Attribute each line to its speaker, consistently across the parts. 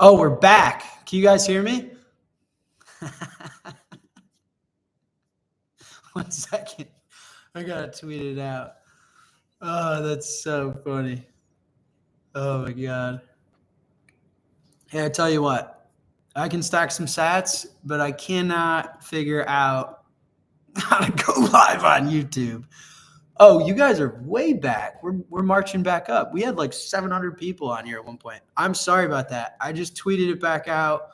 Speaker 1: Oh, we're back. Can you guys hear me? 1 second. I gotta tweet it out. Oh, that's so funny. Oh my God. Hey, I tell you what, I can stack some sats, but I cannot figure out how to go live on YouTube. Oh, you guys are way back. We're marching back up. We had like 700 people on here at one point. I'm sorry about that. I just tweeted it back out.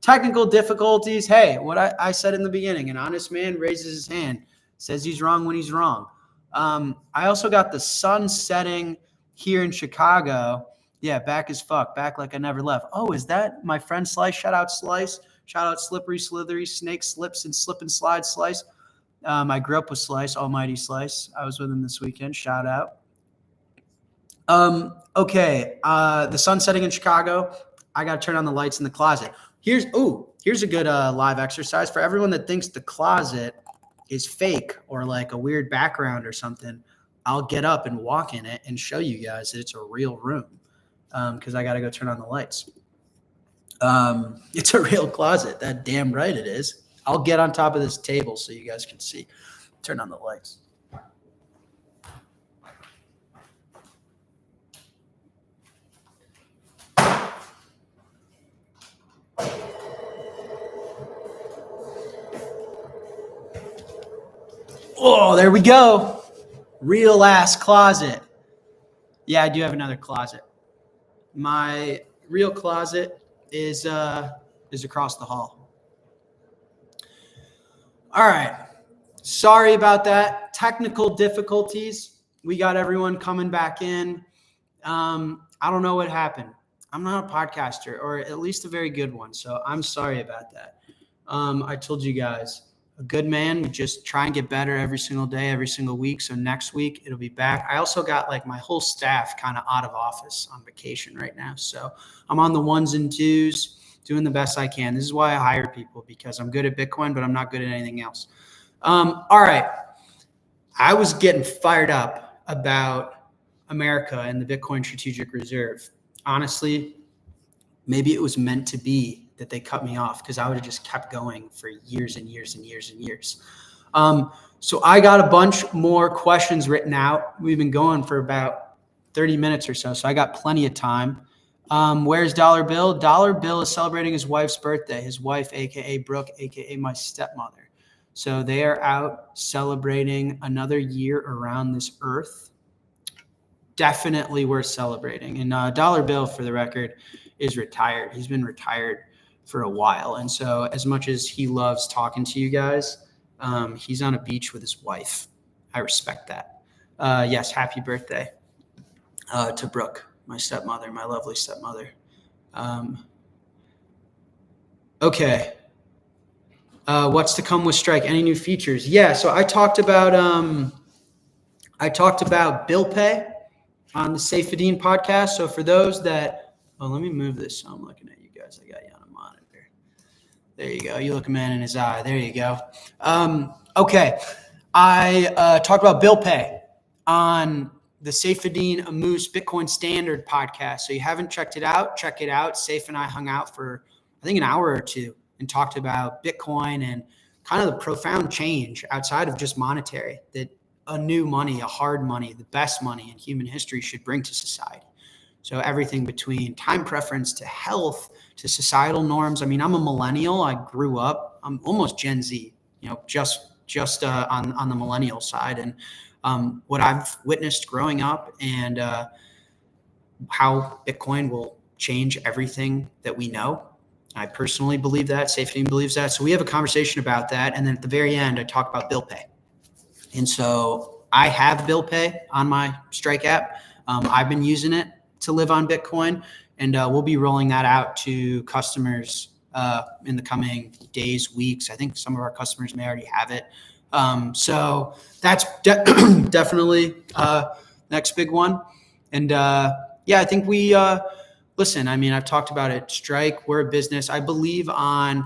Speaker 1: Technical difficulties. Hey, what I said in the beginning, an honest man raises his hand, says he's wrong when he's wrong. I also got the sun setting here in Chicago. Yeah, back as fuck. Back like I never left. Oh, is that my friend Slice? Shout out Slice. Shout out Slippery, Slithery, Snake, Slips, and Slip and Slide Slice. I grew up with Slice, Almighty Slice. I was with him this weekend. Shout out. Okay. The sun setting in Chicago. I got to turn on the lights in the closet. Here's a good live exercise for everyone that thinks the closet is fake or like a weird background or something. I'll get up and walk in it and show you guys that it's a real room because I got to go turn on the lights. It's a real closet. That damn right it is. I'll get on top of this table so you guys can see. Turn on the lights. Oh, there we go. Real ass closet. Yeah, I do have another closet. My real closet is across the hall. All right. Sorry about that. Technical difficulties. We got everyone coming back in. I don't know what happened. I'm not a podcaster, or at least a very good one. So I'm sorry about that. I told you guys, a good man would just try and get better every single day, every single week. So next week it'll be back. I also got like my whole staff kind of out of office on vacation right now. So I'm on the ones and twos, doing the best I can. This is why I hire people, because I'm good at Bitcoin, but I'm not good at anything else. All right. I was getting fired up about America and the Bitcoin Strategic Reserve. Honestly, maybe it was meant to be that they cut me off, because I would have just kept going for years and years and years and years. So I got a bunch more questions written out. We've been going for about 30 minutes or so I got plenty of time. Where's Dollar Bill? Dollar Bill is celebrating his wife's birthday. His wife, aka Brooke, aka my stepmother. So they are out celebrating another year around this earth. Definitely worth celebrating. And Dollar Bill, for the record, is retired. He's been retired for a while. And so as much as he loves talking to you guys, he's on a beach with his wife. I respect that. Yes, happy birthday to Brooke, my stepmother, my lovely stepmother. Okay. What's to come with Strike? Any new features? Yeah, so I talked about bill pay on the Saifedean podcast. So for those that, let me move this so I'm looking at you guys. I got you on a monitor. There you go. You look a man in his eye. There you go. Okay. I talked about bill pay on the Saifedean Amoose Bitcoin Standard podcast. So you haven't checked it out, check it out. Saif and I hung out for, I think, an hour or two and talked about Bitcoin and kind of the profound change outside of just monetary that a new money, a hard money, the best money in human history should bring to society. So everything between time preference to health to societal norms. I mean, I'm a millennial. I grew up. I'm almost Gen Z, just on the millennial side. And what I've witnessed growing up and how Bitcoin will change everything that we know. I personally believe that. Saifedean believes that. So we have a conversation about that. And then at the very end, I talk about bill pay. And so I have bill pay on my Strike app. I've been using it to live on Bitcoin, and we'll be rolling that out to customers in the coming days, weeks. I think some of our customers may already have it. So that's definitely next big one. And I think we listen. I mean, I've talked about it. Strike, we're a business. I believe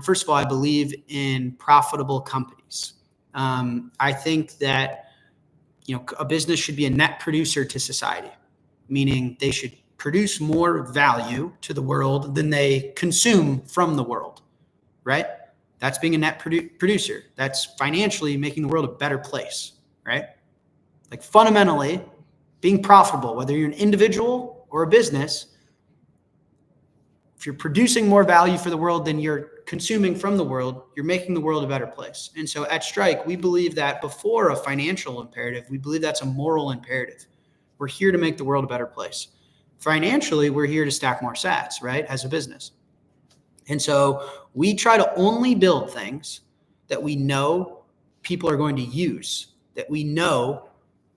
Speaker 1: first of all, I believe in profitable companies. I think that a business should be a net producer to society, meaning they should produce more value to the world than they consume from the world, right? That's being a net producer. That's financially making the world a better place, right? Like fundamentally, being profitable, whether you're an individual or a business, if you're producing more value for the world than you're consuming from the world, you're making the world a better place. And so at Strike, we believe that before a financial imperative, we believe that's a moral imperative. We're here to make the world a better place. Financially, we're here to stack more sats, right, as a business. And so we try to only build things that we know people are going to use, that we know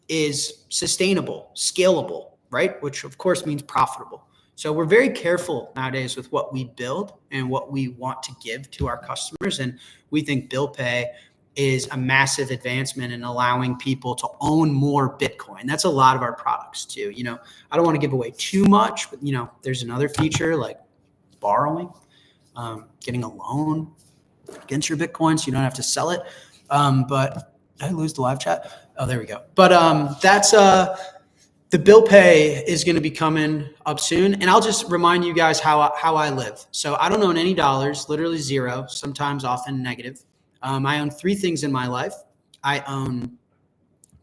Speaker 1: is sustainable, scalable, right, which of course means profitable. So we're very careful nowadays with what we build and what we want to give to our customers. And we think bill pay is a massive advancement in allowing people to own more Bitcoin. That's a lot of our products too. You know, I don't want to give away too much, but you know, there's another feature like borrowing, getting a loan against your Bitcoin so you don't have to sell it. But did I lose the live chat? Oh, there we go. But that's the bill pay is going to be coming up soon. And I'll just remind you guys how I live. So I don't own any dollars, literally zero, sometimes often negative. I own three things in my life. I own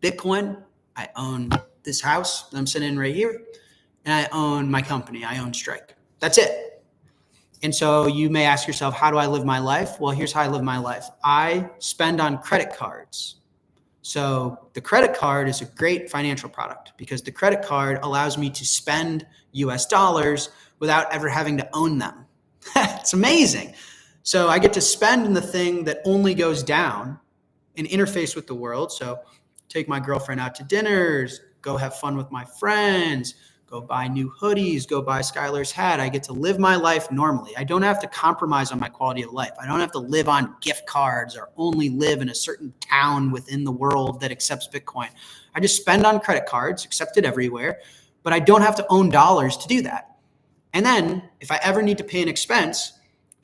Speaker 1: Bitcoin. I own this house that I'm sitting in right here. And I own my company. I own Strike. That's it. And so you may ask yourself, how do I live my life? Well, here's how I live my life. I spend on credit cards. So the credit card is a great financial product because the credit card allows me to spend US dollars without ever having to own them. It's amazing. So I get to spend in the thing that only goes down and interface with the world. So take my girlfriend out to dinners, go have fun with my friends, go buy new hoodies, go buy Skylar's hat. I get to live my life normally. I don't have to compromise on my quality of life. I don't have to live on gift cards or only live in a certain town within the world that accepts Bitcoin. I just spend on credit cards, accepted everywhere, but I don't have to own dollars to do that. And then if I ever need to pay an expense,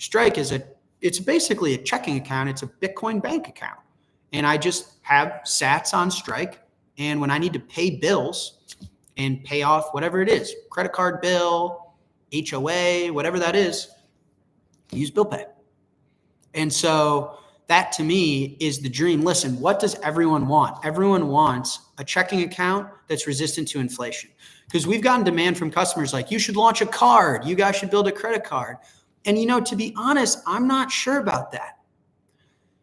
Speaker 1: Strike it's basically a checking account. It's a Bitcoin bank account. And I just have sats on Strike. And when I need to pay bills, and pay off whatever it is, credit card bill, HOA, whatever that is, use bill pay. And so that to me is the dream. Listen, what does everyone want? Everyone wants a checking account that's resistant to inflation. Because we've gotten demand from customers like, you should launch a card. You guys should build a credit card. And, you know, to be honest, I'm not sure about that.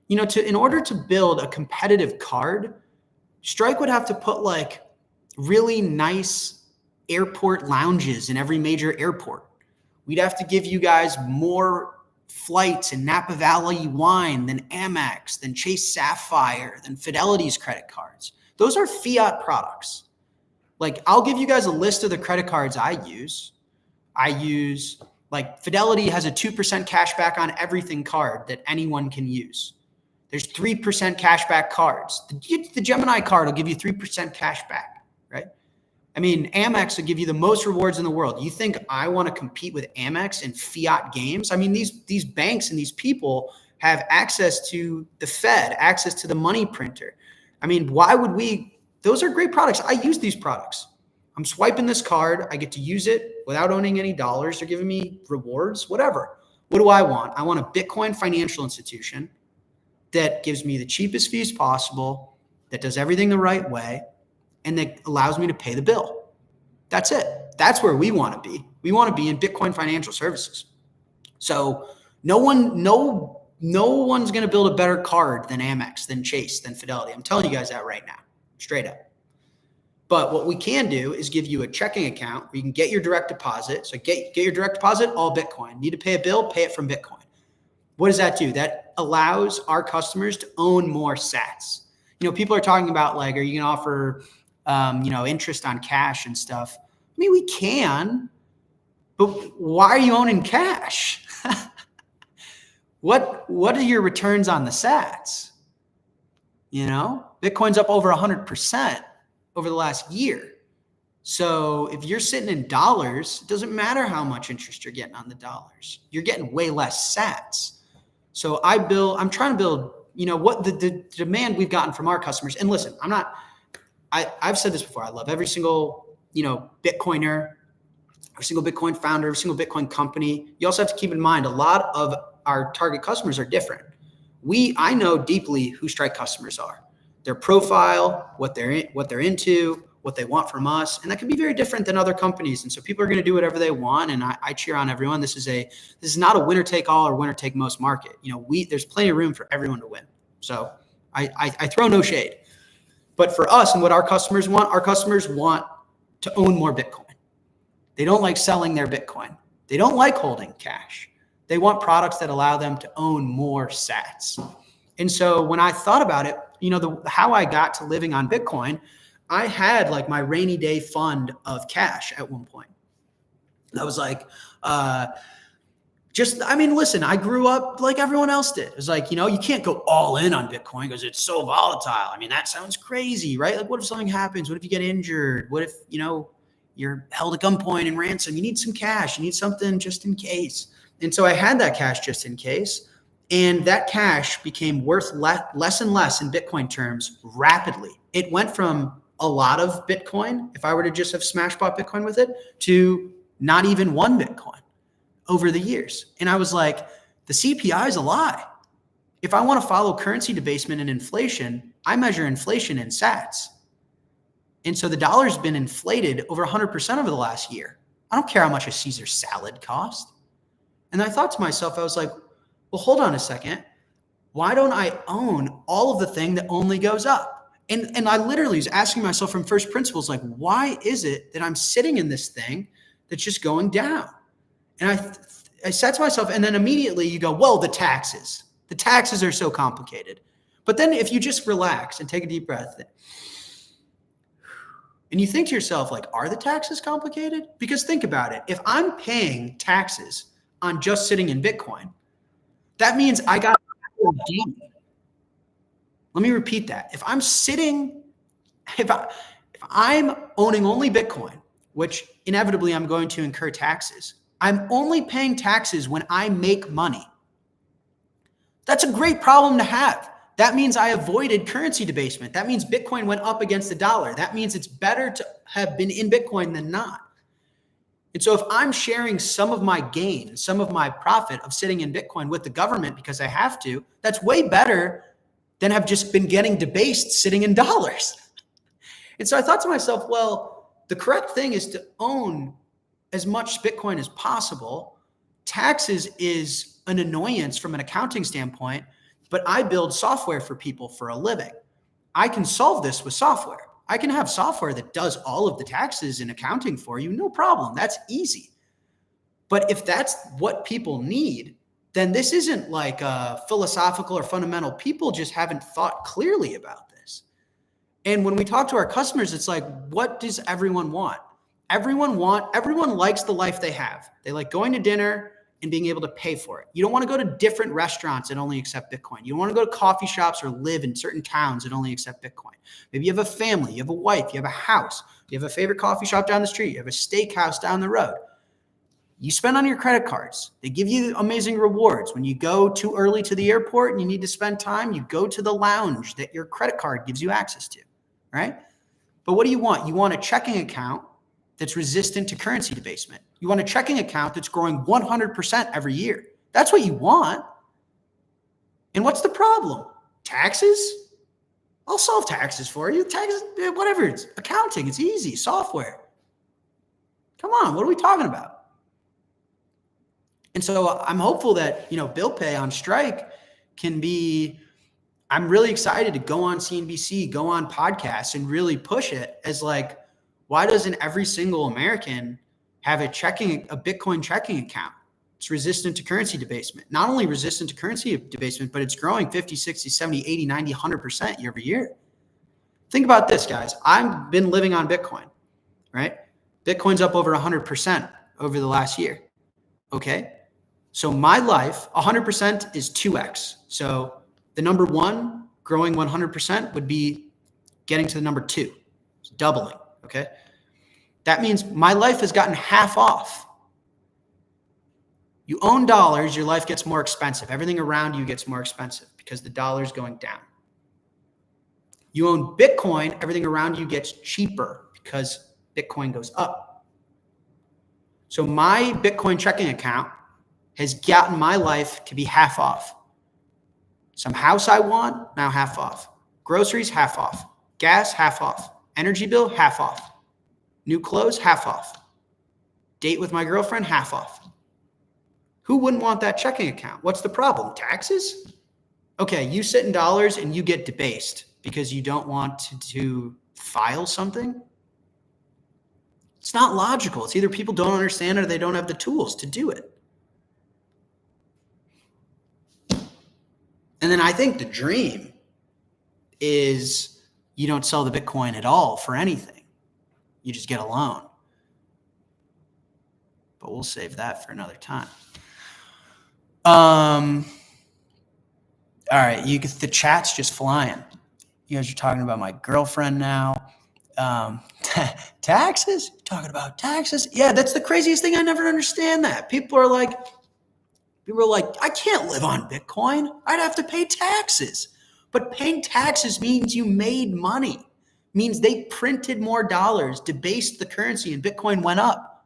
Speaker 1: You know, in order to build a competitive card, Strike would have to put like really nice airport lounges in every major airport. We'd have to give you guys more flights in Napa Valley wine than Amex, than Chase Sapphire, than Fidelity's credit cards. Those are fiat products. Like I'll give you guys a list of the credit cards I use. Like Fidelity has a 2% cashback on everything card that anyone can use. There's 3% cashback cards. The Gemini card will give you 3% cashback. Right? I mean, Amex will give you the most rewards in the world. You think I want to compete with Amex in fiat games? I mean, these banks and these people have access to the Fed, access to the money printer. I mean, why would we? Those are great products. I use these products. I'm swiping this card. I get to use it without owning any dollars. They're giving me rewards, whatever. What do I want? I want a Bitcoin financial institution that gives me the cheapest fees possible, that does everything the right way, and that allows me to pay the bill. That's it. That's where we want to be. We want to be in Bitcoin financial services. So no one's going to build a better card than Amex, than Chase, than Fidelity. I'm telling you guys that right now, straight up. But what we can do is give you a checking account where you can get your direct deposit. So get your direct deposit, all Bitcoin. Need to pay a bill, pay it from Bitcoin. What does that do? That allows our customers to own more sats. You know, people are talking about like, are you going to offer interest on cash and stuff? I mean, we can, but why are you owning cash? What are your returns on the sats? You know, Bitcoin's up over 100% over the last year. So if you're sitting in dollars, it doesn't matter how much interest you're getting on the dollars. You're getting way less sats. So I'm trying to build, you know, what the demand we've gotten from our customers. And listen, I've said this before. I love every single, Bitcoiner. every single Bitcoin founder, every single Bitcoin company. You also have to keep in mind a lot of our target customers are different. I know deeply who Strike customers are, their profile, what they're into, what they want from us, and that can be very different than other companies. And so people are going to do whatever they want, and I cheer on everyone. This is not a winner take all or winner take most market. There's plenty of room for everyone to win. So I throw no shade. But for us and what our customers want to own more Bitcoin. They don't like selling their Bitcoin. They don't like holding cash. They want products that allow them to own more sats. And so when I thought about it, how I got to living on Bitcoin, I had like my rainy day fund of cash at one point. I was like, listen, I grew up like everyone else did. It was like, you can't go all in on Bitcoin because it's so volatile. I mean, that sounds crazy, right? Like, what if something happens? What if you get injured? What if, you're held at gunpoint and ransom? You need some cash. You need something just in case. And so I had that cash just in case. And that cash became worth less and less in Bitcoin terms rapidly. It went from a lot of Bitcoin, if I were to just have smash bought Bitcoin with it, to not even one Bitcoin over the years. And I was like, the CPI is a lie. If I want to follow currency debasement and inflation, I measure inflation in sats. And so the dollar's been inflated over 100% over the last year. I don't care how much a Caesar salad cost. And I thought to myself, I was like, well, hold on a second. Why don't I own all of the thing that only goes up? And I literally was asking myself from first principles, like, why is it that I'm sitting in this thing that's just going down? And I said to myself, and then immediately you go, well, the taxes are so complicated. But then if you just relax and take a deep breath, and you think to yourself, like, are the taxes complicated? Because think about it. If I'm paying taxes on just sitting in Bitcoin, that means I got a gain. Let me repeat that. If I'm owning only Bitcoin, which inevitably I'm going to incur taxes, I'm only paying taxes when I make money. That's a great problem to have. That means I avoided currency debasement. That means Bitcoin went up against the dollar. That means it's better to have been in Bitcoin than not. And so if I'm sharing some of my gain, some of my profit of sitting in Bitcoin with the government because I have to, that's way better than have just been getting debased sitting in dollars. And so I thought to myself, well, the correct thing is to own as much Bitcoin as possible. Taxes is an annoyance from an accounting standpoint, but I build software for people for a living. I can solve this with software. I can have software that does all of the taxes and accounting for you, no problem. That's easy. But if that's what people need, then this isn't like philosophical or fundamental. People just haven't thought clearly about this. And when we talk to our customers, it's like, what does everyone want? Everyone likes the life they have. They like going to dinner and being able to pay for it. You don't want to go to different restaurants that only accept Bitcoin. You don't want to go to coffee shops or live in certain towns that only accept Bitcoin. Maybe you have a family, you have a wife, you have a house, you have a favorite coffee shop down the street, you have a steakhouse down the road. You spend on your credit cards. They give you amazing rewards. When you go too early to the airport and you need to spend time, you go to the lounge that your credit card gives you access to, right? But what do you want? You want a checking account that's resistant to currency debasement. You want a checking account that's growing 100% every year. That's what you want. And what's the problem? Taxes? I'll solve taxes for you. Taxes, whatever. It's accounting. It's easy. Software. Come on. What are we talking about? And so I'm hopeful that, bill pay on Strike can be, I'm really excited to go on CNBC, go on podcasts and really push it as like, why doesn't every single American have a Bitcoin checking account? It's resistant to currency debasement. Not only resistant to currency debasement, but it's growing 50, 60, 70, 80, 90, 100% year over year. Think about this, guys. I've been living on Bitcoin, right? Bitcoin's up over 100% over the last year. Okay. So my life, 100% is 2x. So the number one growing 100% would be getting to the number two, it's doubling. Okay. That means my life has gotten half off. You own dollars, your life gets more expensive. Everything around you gets more expensive because the dollar's going down. You own Bitcoin, everything around you gets cheaper because Bitcoin goes up. So my Bitcoin checking account has gotten my life to be half off. Some house I want, now half off. Groceries, half off. Gas, half off. Energy bill, half off. New clothes, half off. Date with my girlfriend, half off. Who wouldn't want that checking account? What's the problem? Taxes? Okay, you sit in dollars and you get debased because you don't want to file something. It's not logical. It's either people don't understand or they don't have the tools to do it. And then I think the dream is you don't sell the Bitcoin at all for anything. You just get a loan. But we'll save that for another time. All right, the chat's just flying. You guys are talking about my girlfriend now. Taxes? Talking about taxes? Yeah, that's the craziest thing. I never understand that. People are like, I can't live on Bitcoin. I'd have to pay taxes. But paying taxes means you made money, means they printed more dollars, debased the currency, and Bitcoin went up.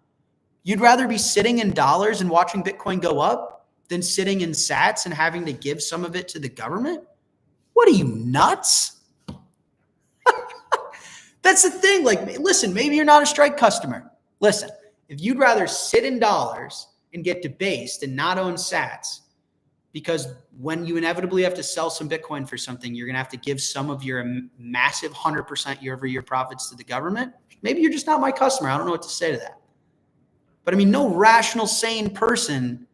Speaker 1: You'd rather be sitting in dollars and watching Bitcoin go up than sitting in sats and having to give some of it to the government? What are you, nuts? That's the thing. Like, listen, maybe you're not a Strike customer. Listen, if you'd rather sit in dollars and get debased and not own sats, because when you inevitably have to sell some Bitcoin for something, you're going to have to give some of your massive 100% year-over-year profits to the government. Maybe you're just not my customer. I don't know what to say to that. But I mean, no rational, sane person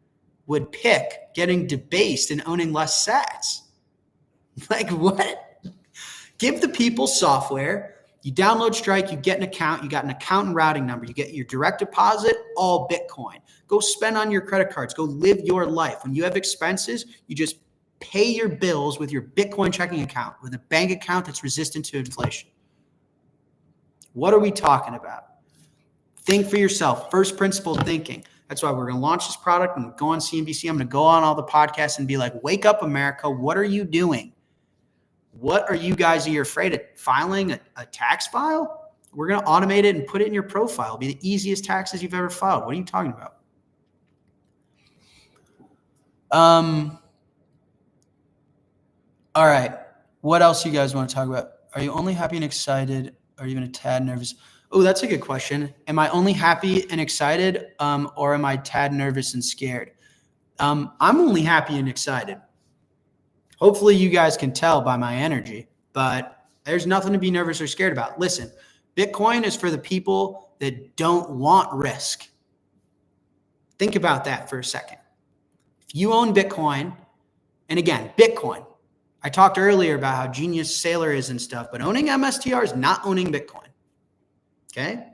Speaker 1: would pick getting debased and owning less sats. Like, what? Give the people software. You download Strike, you get an account, you got an account and routing number, you get your direct deposit, all Bitcoin. Go spend on your credit cards, go live your life. When you have expenses, you just pay your bills with your Bitcoin checking account, with a bank account that's resistant to inflation. What are we talking about? Think for yourself, first principle thinking. That's why we're going to launch this product. I'm going to go on CNBC. I'm going to go on all the podcasts and be like, wake up, America. What are you doing? What are you guys? Are you afraid of filing a tax file? We're going to automate it and put it in your profile. It'll be the easiest taxes you've ever filed. What are you talking about? All right. What else you guys want to talk about? Are you only happy and excited or even a tad nervous? Oh, that's a good question. Am I only happy and excited or am I a tad nervous and scared? I'm only happy and excited. Hopefully you guys can tell by my energy, but there's nothing to be nervous or scared about. Listen, Bitcoin is for the people that don't want risk. Think about that for a second. If you own Bitcoin, and again, Bitcoin, I talked earlier about how genius Saylor is and stuff, but owning MSTR is not owning Bitcoin. Okay?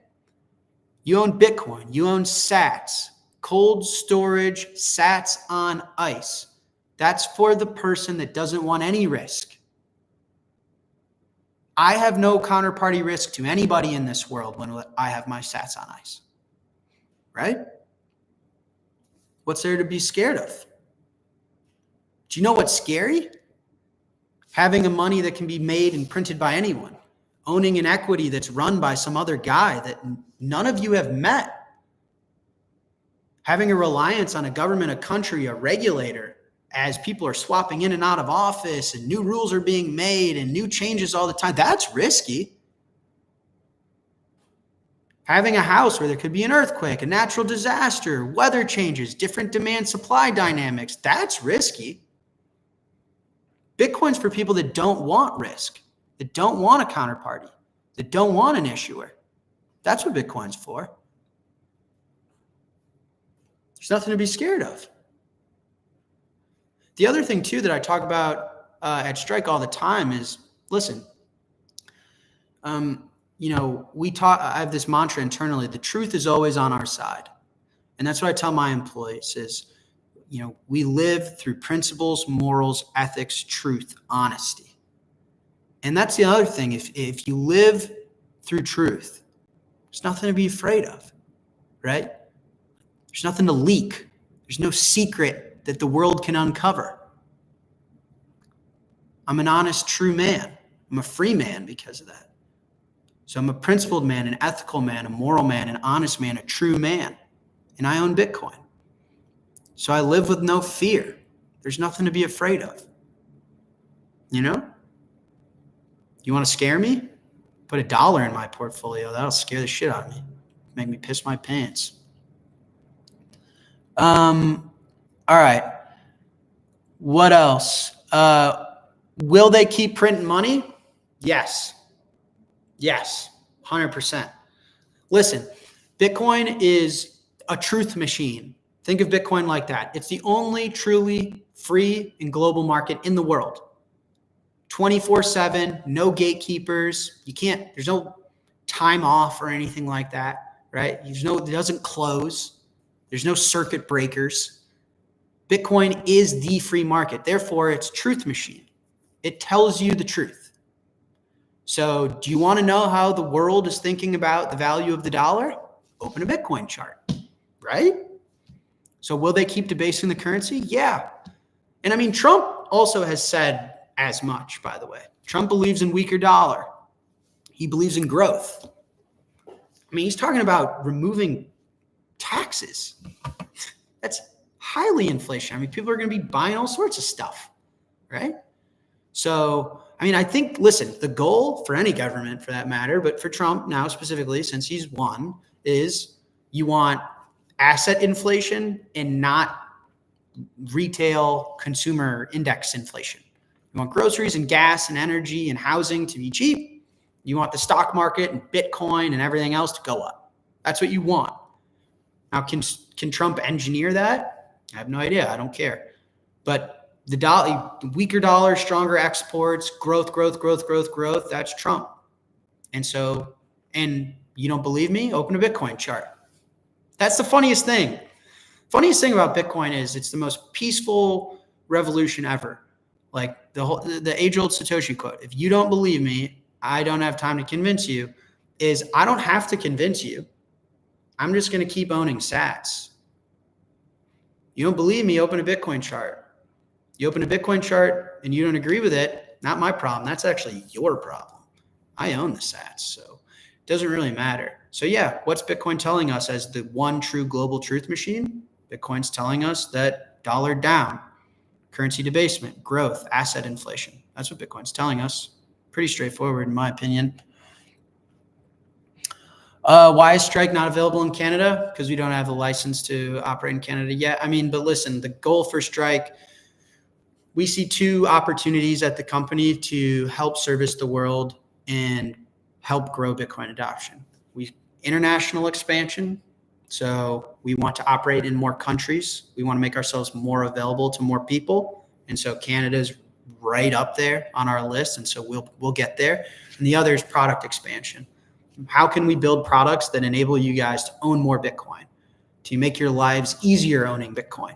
Speaker 1: You own Bitcoin, you own sats, cold storage, sats on ice. That's for the person that doesn't want any risk. I have no counterparty risk to anybody in this world when I have my sats on ice. Right? What's there to be scared of? Do you know what's scary? Having a money that can be made and printed by anyone. Owning an equity that's run by some other guy that none of you have met. Having a reliance on a government, a country, a regulator, as people are swapping in and out of office and new rules are being made and new changes all the time. That's risky. Having a house where there could be an earthquake, a natural disaster, weather changes, different demand supply dynamics. That's risky. Bitcoin's for people that don't want risk, that don't want a counterparty, that don't want an issuer. That's what Bitcoin's for. There's nothing to be scared of. The other thing, too, that I talk about at Strike all the time is, listen, I have this mantra internally, the truth is always on our side. And that's what I tell my employees is, we live through principles, morals, ethics, truth, honesty. And that's the other thing. If you live through truth, there's nothing to be afraid of, right? There's nothing to leak. There's no secret that the world can uncover. I'm an honest, true man. I'm a free man because of that. So I'm a principled man, an ethical man, a moral man, an honest man, a true man. and I own Bitcoin. So I live with no fear. There's nothing to be afraid of. You know? You want to scare me? Put $1 in my portfolio. That'll scare the shit out of me. Make me piss my pants. All right. What else? Will they keep printing money? Yes. Yes. 100%. Listen, Bitcoin is a truth machine. Think of Bitcoin like that. It's the only truly free and global market in the world. 24/7, no gatekeepers. There's no time off or anything like that, right? It doesn't close. There's no circuit breakers. Bitcoin is the free market. Therefore, it's truth machine. It tells you the truth. So do you want to know how the world is thinking about the value of the dollar? Open a Bitcoin chart, right? So will they keep debasing the currency? Yeah. And I mean, Trump also has said as much, by the way. Trump believes in weaker dollar. He believes in growth. I mean, he's talking about removing taxes. That's highly inflation. I mean, people are going to be buying all sorts of stuff, right? So, I mean, I think, listen, the goal for any government for that matter, but for Trump now specifically, since he's won, is you want asset inflation and not retail consumer index inflation. You want groceries and gas and energy and housing to be cheap. You want the stock market and Bitcoin and everything else to go up. That's what you want. Now, can Trump engineer that? I have no idea. I don't care. But the weaker dollar, stronger exports, growth, that's Trump. And so, and you don't believe me? Open a Bitcoin chart. That's the funniest thing. Funniest thing about Bitcoin is it's the most peaceful revolution ever. Like the age-old Satoshi quote, if you don't believe me, I don't have time to convince you, is I don't have to convince you. I'm just going to keep owning sats. You don't believe me, open a Bitcoin chart. You open a Bitcoin chart and you don't agree with it, not my problem. That's actually your problem. I own the sats, so it doesn't really matter. So yeah, what's Bitcoin telling us as the one true global truth machine? Bitcoin's telling us that dollar down, currency debasement, growth, asset inflation. That's what Bitcoin's telling us. Pretty straightforward in my opinion. Why is Strike not available in Canada? Because we don't have the license to operate in Canada yet. I mean, but listen, the goal for Strike, we see two opportunities at the company to help service the world and help grow Bitcoin adoption. International expansion. So we want to operate in more countries. We want to make ourselves more available to more people. And so Canada's right up there on our list. And so we'll get there. And the other is product expansion. How can we build products that enable you guys to own more Bitcoin, to make your lives easier owning Bitcoin?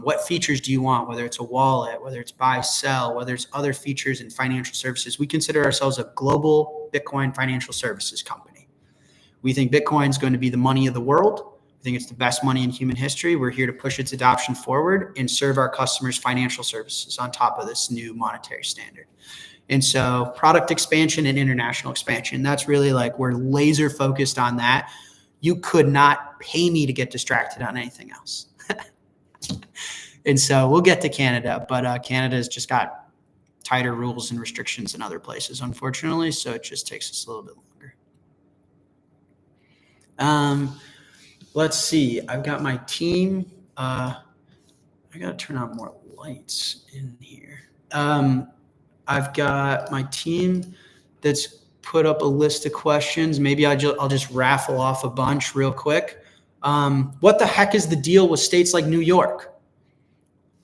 Speaker 1: What features do you want, whether it's a wallet, whether it's buy, sell, whether it's other features in financial services? We consider ourselves a global Bitcoin financial services company. We think Bitcoin is going to be the money of the world. We think it's the best money in human history. We're here to push its adoption forward and serve our customers financial services on top of this new monetary standard. And so product expansion and international expansion, that's really like we're laser focused on that. You could not pay me to get distracted on anything else. And so we'll get to Canada, but Canada's just got tighter rules and restrictions in other places, unfortunately. So it just takes us a little bit longer. Let's see. I've got my team. I got to turn on more lights in here. I've got my team that's put up a list of questions. Maybe I'll just raffle off a bunch real quick. What the heck is the deal with states like New York?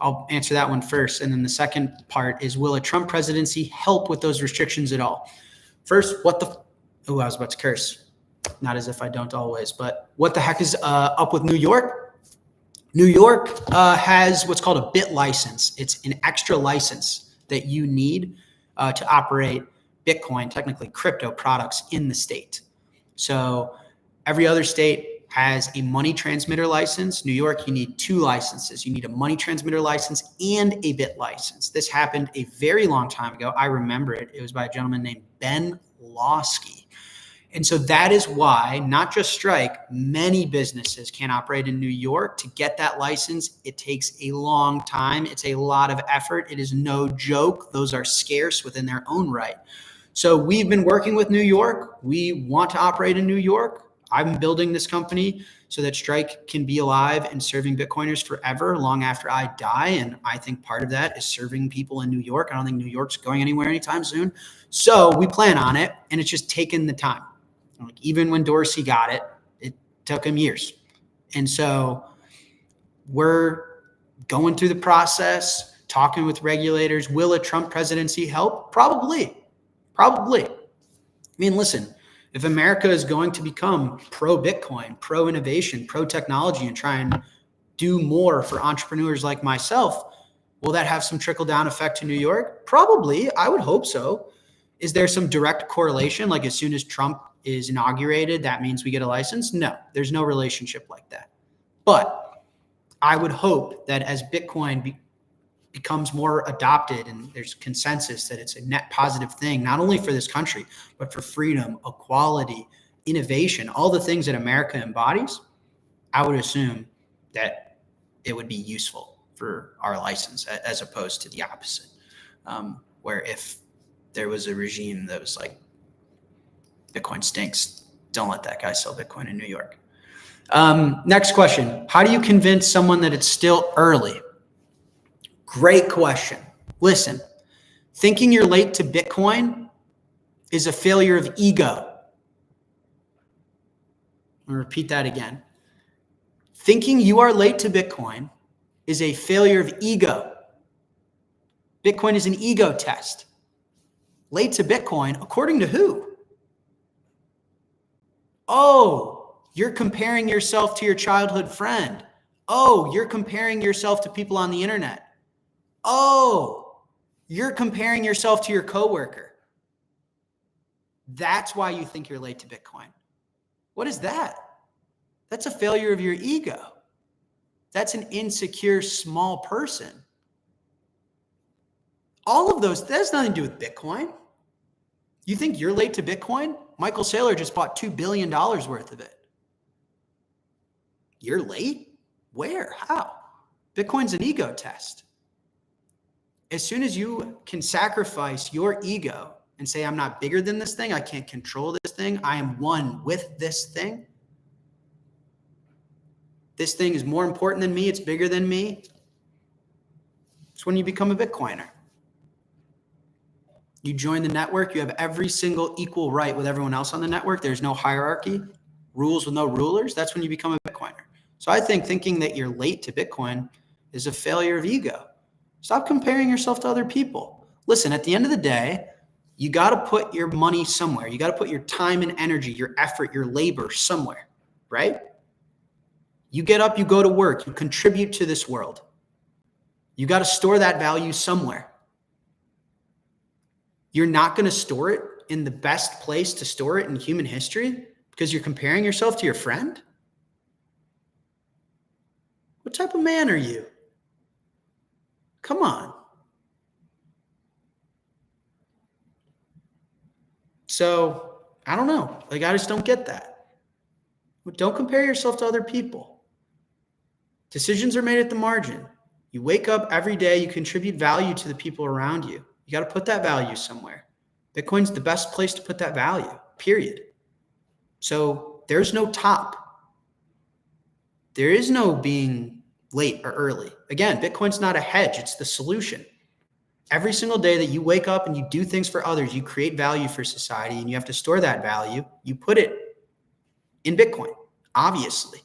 Speaker 1: I'll answer that one first. And then the second part is, will a Trump presidency help with those restrictions at all? First, I was about to curse. Not as if I don't always, but what the heck is up with New York? New York has what's called a bit license. It's an extra license that you need to operate Bitcoin, technically crypto products in the state. So every other state has a money transmitter license. New York, you need 2 licenses. You need a money transmitter license and a bit license. This happened a very long time ago. I remember it. It was by a gentleman named Ben Lawsky. And so that is why not just Strike, many businesses can't operate in New York. To get that license, it takes a long time. It's a lot of effort. It is no joke. Those are scarce within their own right. So we've been working with New York. We want to operate in New York. I'm building this company so that Strike can be alive and serving Bitcoiners forever, long after I die. And I think part of that is serving people in New York. I don't think New York's going anywhere anytime soon. So we plan on it, and it's just taken the time. Like even when Dorsey got it, it took him years. And so we're going through the process, talking with regulators. Will a Trump presidency help? Probably. I mean, listen, if America is going to become pro-Bitcoin, pro-innovation, pro-technology, and try and do more for entrepreneurs like myself, will that have some trickle-down effect to New York? Probably. I would hope so. Is there some direct correlation? Like as soon as Trump is inaugurated, that means we get a license? No, there's no relationship like that. But I would hope that as Bitcoin becomes more adopted and there's consensus that it's a net positive thing, not only for this country, but for freedom, equality, innovation, all the things that America embodies, I would assume that it would be useful for our license as opposed to the opposite, where if there was a regime that was like, Bitcoin stinks, don't let that guy sell Bitcoin in New York. Next question. How do you convince someone that it's still early? Great question. Listen, thinking you're late to Bitcoin is a failure of ego. I'll repeat that again. Thinking you are late to Bitcoin is a failure of ego. Bitcoin is an ego test. Late to Bitcoin, according to who? Oh, you're comparing yourself to your childhood friend. Oh, you're comparing yourself to people on the internet. Oh, you're comparing yourself to your coworker. That's why you think you're late to Bitcoin. What is that? That's a failure of your ego. That's an insecure, small person. All of those, that has nothing to do with Bitcoin. You think you're late to Bitcoin? Michael Saylor just bought $2 billion worth of it. You're late? Where? How? Bitcoin's an ego test. As soon as you can sacrifice your ego and say, I'm not bigger than this thing, I can't control this thing, I am one with this thing. This thing is more important than me, it's bigger than me. It's when you become a Bitcoiner. You join the network, you have every single equal right with everyone else on the network. There's no hierarchy, rules with no rulers. That's when you become a Bitcoiner. So I think thinking that you're late to Bitcoin is a failure of ego. Stop comparing yourself to other people. Listen, at the end of the day, you got to put your money somewhere. You got to put your time and energy, your effort, your labor somewhere, right? You get up, you go to work, you contribute to this world. You got to store that value somewhere. You're not going to store it in the best place to store it in human history because you're comparing yourself to your friend? What type of man are you? Come on. So I don't know. Like, I just don't get that. Don't compare yourself to other people. Decisions are made at the margin. You wake up every day, you contribute value to the people around you. You got to put that value somewhere. Bitcoin's the best place to put that value, period. So there's no top. There is no being late or early. Again, Bitcoin's not a hedge, it's the solution. Every single day that you wake up and you do things for others, you create value for society, and you have to store that value. You put it in Bitcoin, obviously.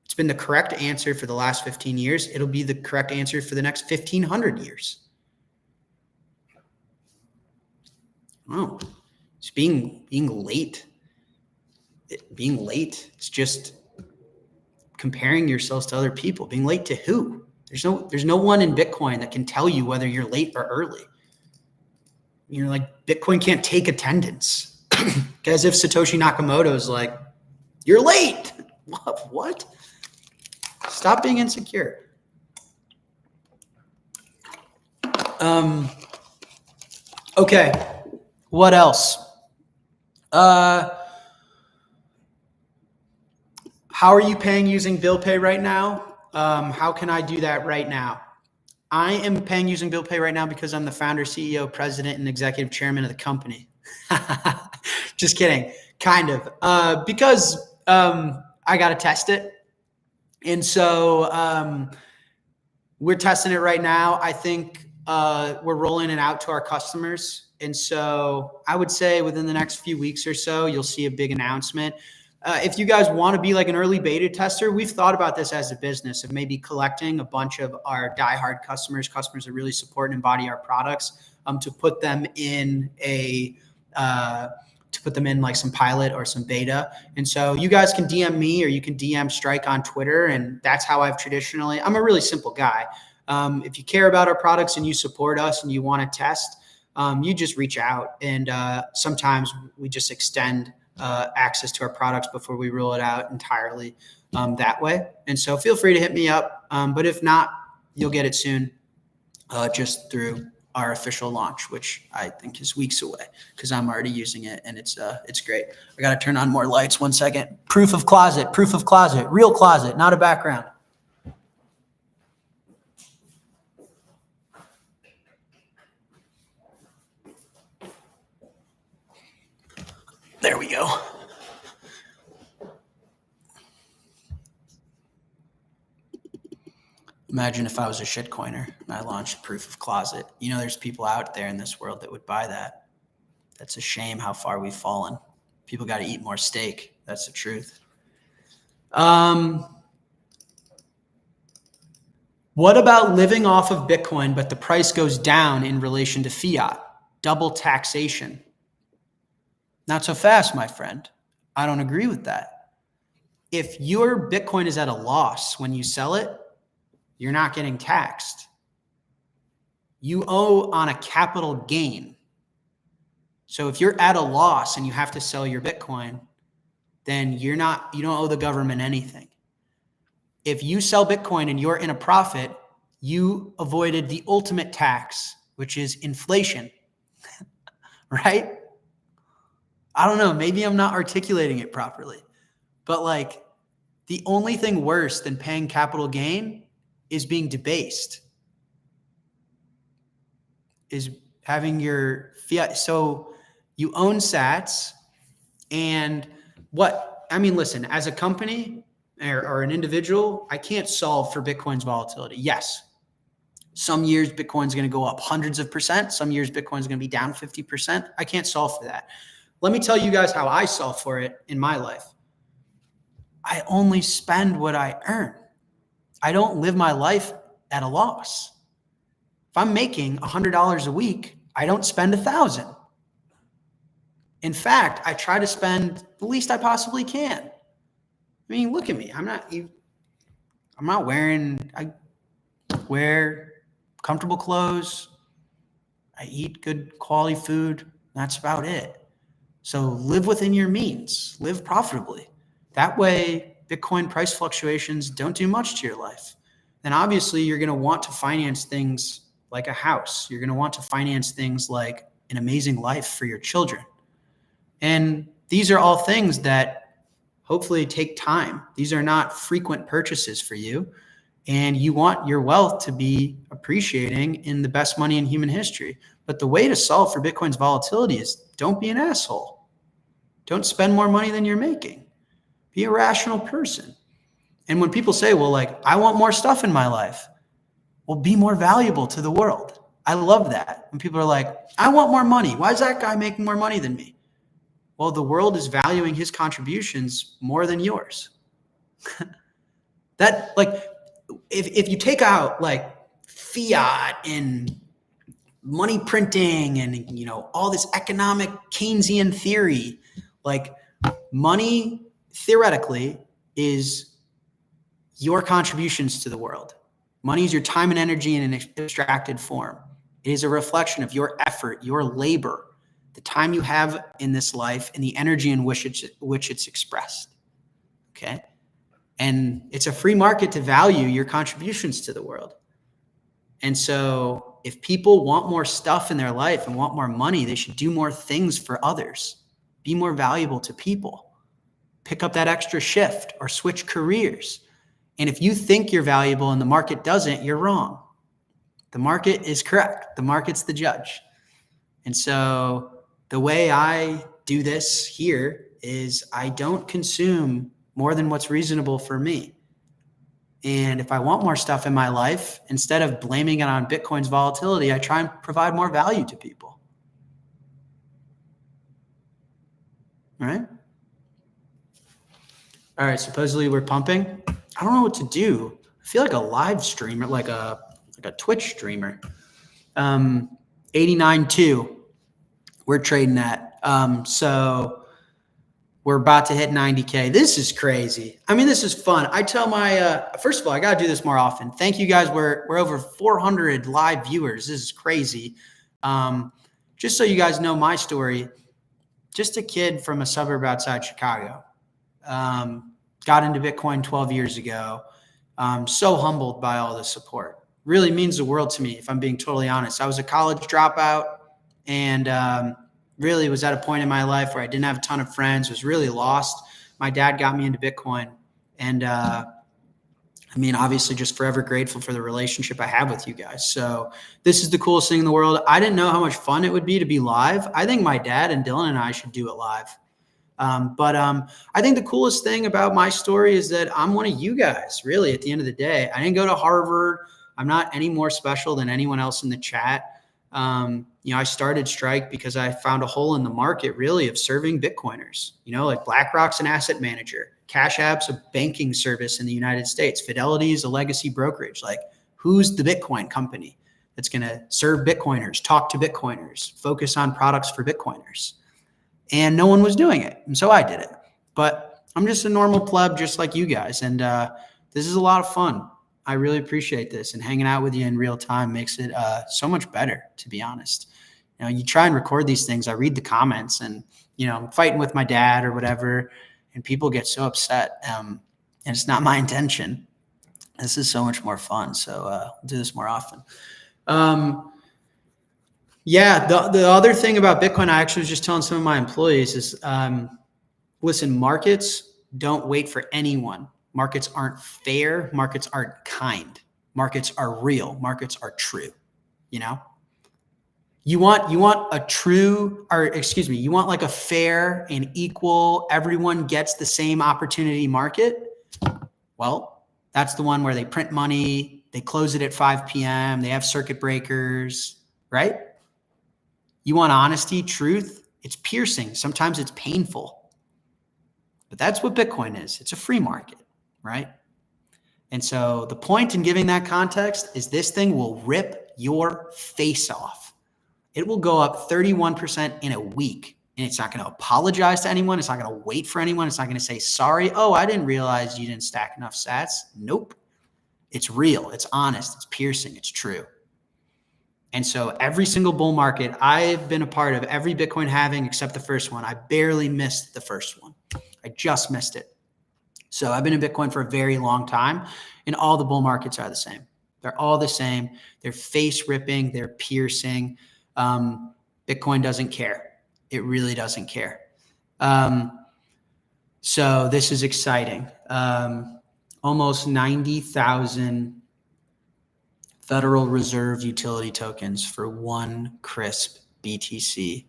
Speaker 1: It's been the correct answer for the last 15 years. It'll be the correct answer for the next 1,500 years. Oh, it's being late. Being late, it's just comparing yourselves to other people. Being late to who? There's no one in Bitcoin that can tell you whether you're late or early. You're like, Bitcoin can't take attendance. As if Satoshi Nakamoto is like, you're late. What? Stop being insecure. Okay. What else? How are you paying using bill pay right now? How can I do that right now? I am paying using bill pay right now because I'm the founder, CEO, president, and executive chairman of the company. Just kidding. Kind of. Because I got to test it. And so we're testing it right now. I think we're rolling it out to our customers. And so I would say within the next few weeks or so, you'll see a big announcement. If you guys want to be like an early beta tester, we've thought about this as a business of maybe collecting a bunch of our diehard customers that really support and embody our products, to put them in like some pilot or some beta. And so you guys can DM me or you can DM Strike on Twitter. And that's how I'm a really simple guy. If you care about our products and you support us and you want to test, you just reach out. And sometimes we just extend access to our products before we roll it out entirely that way. And so feel free to hit me up. But if not, you'll get it soon just through our official launch, which I think is weeks away because I'm already using it and it's great. I got to turn on more lights. 1 second. Proof of closet, real closet, not a background. There we go. Imagine if I was a shitcoiner and I launched Proof of Closet. You know, there's people out there in this world that would buy that. That's a shame how far we've fallen. People got to eat more steak. That's the truth. What about living off of Bitcoin, but the price goes down in relation to fiat? Double taxation. Not so fast, my friend. I don't agree with that. If your Bitcoin is at a loss when you sell it, you're not getting taxed. You owe on a capital gain. So if you're at a loss and you have to sell your Bitcoin, then you don't owe the government anything. If you sell Bitcoin and you're in a profit, you avoided the ultimate tax, which is inflation, right? I don't know, maybe I'm not articulating it properly, but like the only thing worse than paying capital gain is being debased, is having your fiat. So you own sats and listen, as a company or an individual, I can't solve for Bitcoin's volatility. Yes. Some years Bitcoin's going to go up hundreds of percent. Some years Bitcoin's going to be down 50%. I can't solve for that. Let me tell you guys how I solve for it in my life. I only spend what I earn. I don't live my life at a loss. If I'm making $100 a week, I don't spend $1,000. In fact, I try to spend the least I possibly can. I mean, look at me. I wear comfortable clothes. I eat good quality food. That's about it. So live within your means, live profitably. That way, Bitcoin price fluctuations don't do much to your life. Then obviously you're going to want to finance things like a house. You're going to want to finance things like an amazing life for your children. And these are all things that hopefully take time. These are not frequent purchases for you. And you want your wealth to be appreciating in the best money in human history. But the way to solve for Bitcoin's volatility is don't be an asshole. Don't spend more money than you're making. Be a rational person. And when people say, well, like, I want more stuff in my life, well, be more valuable to the world. I love that. When people are like, I want more money. Why is that guy making more money than me? Well, the world is valuing his contributions more than yours. That, like, if you take out like fiat and money printing and, all this economic Keynesian theory, like money theoretically is your contributions to the world. Money is your time and energy in an abstracted form. It is a reflection of your effort, your labor, the time you have in this life, and the energy in which it's expressed. Okay? And it's a free market to value your contributions to the world. And so if people want more stuff in their life and want more money, they should do more things for others. Be more valuable to people. pick up that extra shift or switch careers. And if you think you're valuable and the market doesn't, you're wrong. The market is correct. The market's the judge. And so the way I do this here is I don't consume more than what's reasonable for me. And if I want more stuff in my life, instead of blaming it on Bitcoin's volatility, I try and provide more value to people. All right? All right, supposedly we're pumping. I don't know what to do. I feel like a live streamer, like a Twitch streamer. 89.2 we're trading at. So we're about to hit 90K. This is crazy. I mean, this is fun. I tell my, first of all, I got to do this more often. Thank you guys. We're over 400 live viewers. This is crazy. Just so you guys know my story, just a kid from a suburb outside Chicago. Got into Bitcoin 12 years ago. So humbled by all the support. Really means the world to me, if I'm being totally honest. I was a college dropout and really was at a point in my life where I didn't have a ton of friends, was really lost. My dad got me into Bitcoin. And I mean, obviously just forever grateful for the relationship I have with you guys. So this is the coolest thing in the world. I didn't know how much fun it would be to be live. I think my dad and Dylan and I should do it live. But I think the coolest thing about my story is that I'm one of you guys, really, at the end of the day. I didn't go to Harvard. I'm not any more special than anyone else in the chat. I started Strike because I found a hole in the market, really, of serving Bitcoiners. Like BlackRock's an asset manager. Cash App's a banking service in the United States. Fidelity is a legacy brokerage. Like, who's the Bitcoin company that's going to serve Bitcoiners, talk to Bitcoiners, focus on products for Bitcoiners? And no one was doing it. And so I did it. But I'm just a normal pleb, just like you guys. And this is a lot of fun. I really appreciate this. And hanging out with you in real time makes it so much better, to be honest. You try and record these things. I read the comments and, I'm fighting with my dad or whatever. And people get so upset. And it's not my intention. This is so much more fun. So we'll do this more often. Yeah, the other thing about Bitcoin, I actually was just telling some of my employees is, listen, markets don't wait for anyone. Markets aren't fair. Markets aren't kind. Markets are real. Markets are true. You want a true, you want like a fair and equal, everyone gets the same opportunity market. Well, that's the one where they print money, they close it at 5 p.m., they have circuit breakers, right? You want honesty, truth? It's piercing. Sometimes it's painful. But that's what Bitcoin is. It's a free market, right? And so the point in giving that context is this thing will rip your face off. It will go up 31% in a week. And it's not going to apologize to anyone. It's not going to wait for anyone. It's not going to say, sorry, oh, I didn't realize you didn't stack enough sats. Nope. It's real. It's honest. It's piercing. It's true. And so every single bull market, I've been a part of every Bitcoin halving except the first one. I barely missed the first one. I just missed it. So I've been in Bitcoin for a very long time, and all the bull markets are the same. They're all the same. They're face ripping. They're piercing. Bitcoin doesn't care. It really doesn't care. So this is exciting. Almost 90,000 Federal Reserve utility tokens for one crisp BTC.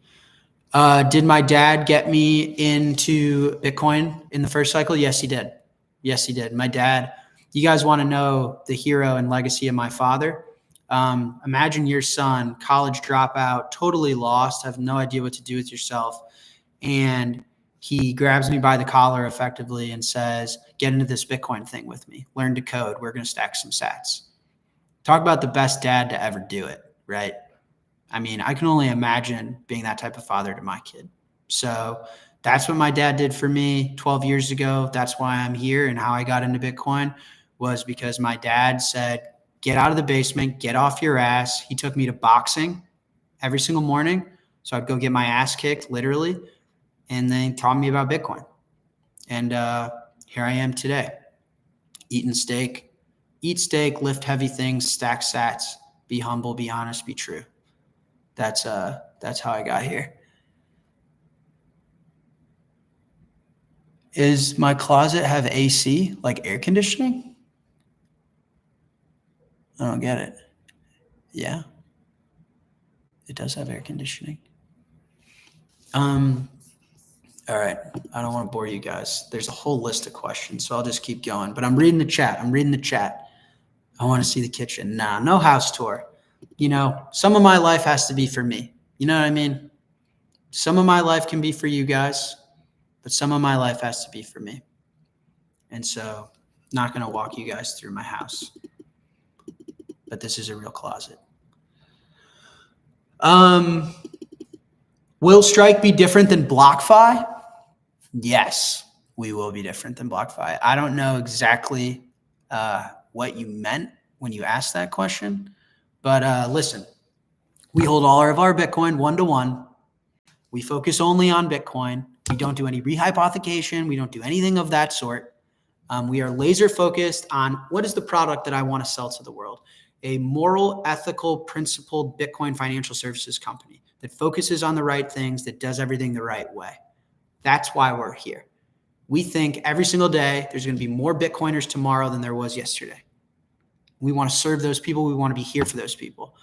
Speaker 1: Did my dad get me into Bitcoin in the first cycle? Yes, he did. Yes, he did. My dad, you guys want to know the hero and legacy of my father? Imagine your son, college dropout, totally lost, have no idea what to do with yourself. And he grabs me by the collar effectively and says, get into this Bitcoin thing with me. Learn to code. We're going to stack some sats. Talk about the best dad to ever do it, right? I mean, I can only imagine being that type of father to my kid. So that's what my dad did for me 12 years ago. That's why I'm here, and how I got into Bitcoin was because my dad said, get out of the basement, get off your ass. He took me to boxing every single morning. So I'd go get my ass kicked, literally, and then taught me about Bitcoin. And here I am today, eating steak. Eat steak, lift heavy things, stack sats, be humble, be honest, be true. That's how I got here. Is my closet have AC, like air conditioning? I don't get it. Yeah. It does have air conditioning. All right. I don't want to bore you guys. There's a whole list of questions, so I'll just keep going. But I'm reading the chat. I want to see the kitchen. Nah, no house tour. You know, some of my life has to be for me. You know what I mean? Some of my life can be for you guys, but some of my life has to be for me. And so, not going to walk you guys through my house. But this is a real closet. Will Strike be different than BlockFi? Yes, we will be different than BlockFi. I don't know exactly what you meant when you asked that question, but listen, we hold all of our Bitcoin 1-to-1. We focus only on Bitcoin. We don't do any rehypothecation. We don't do anything of that sort. We are laser focused on what is the product that I want to sell to the world. A moral, ethical, principled Bitcoin financial services company that focuses on the right things, that does everything the right way. That's why we're here. We think every single day there's going to be more Bitcoiners tomorrow than there was yesterday. We want to serve those people. We want to be here for those people.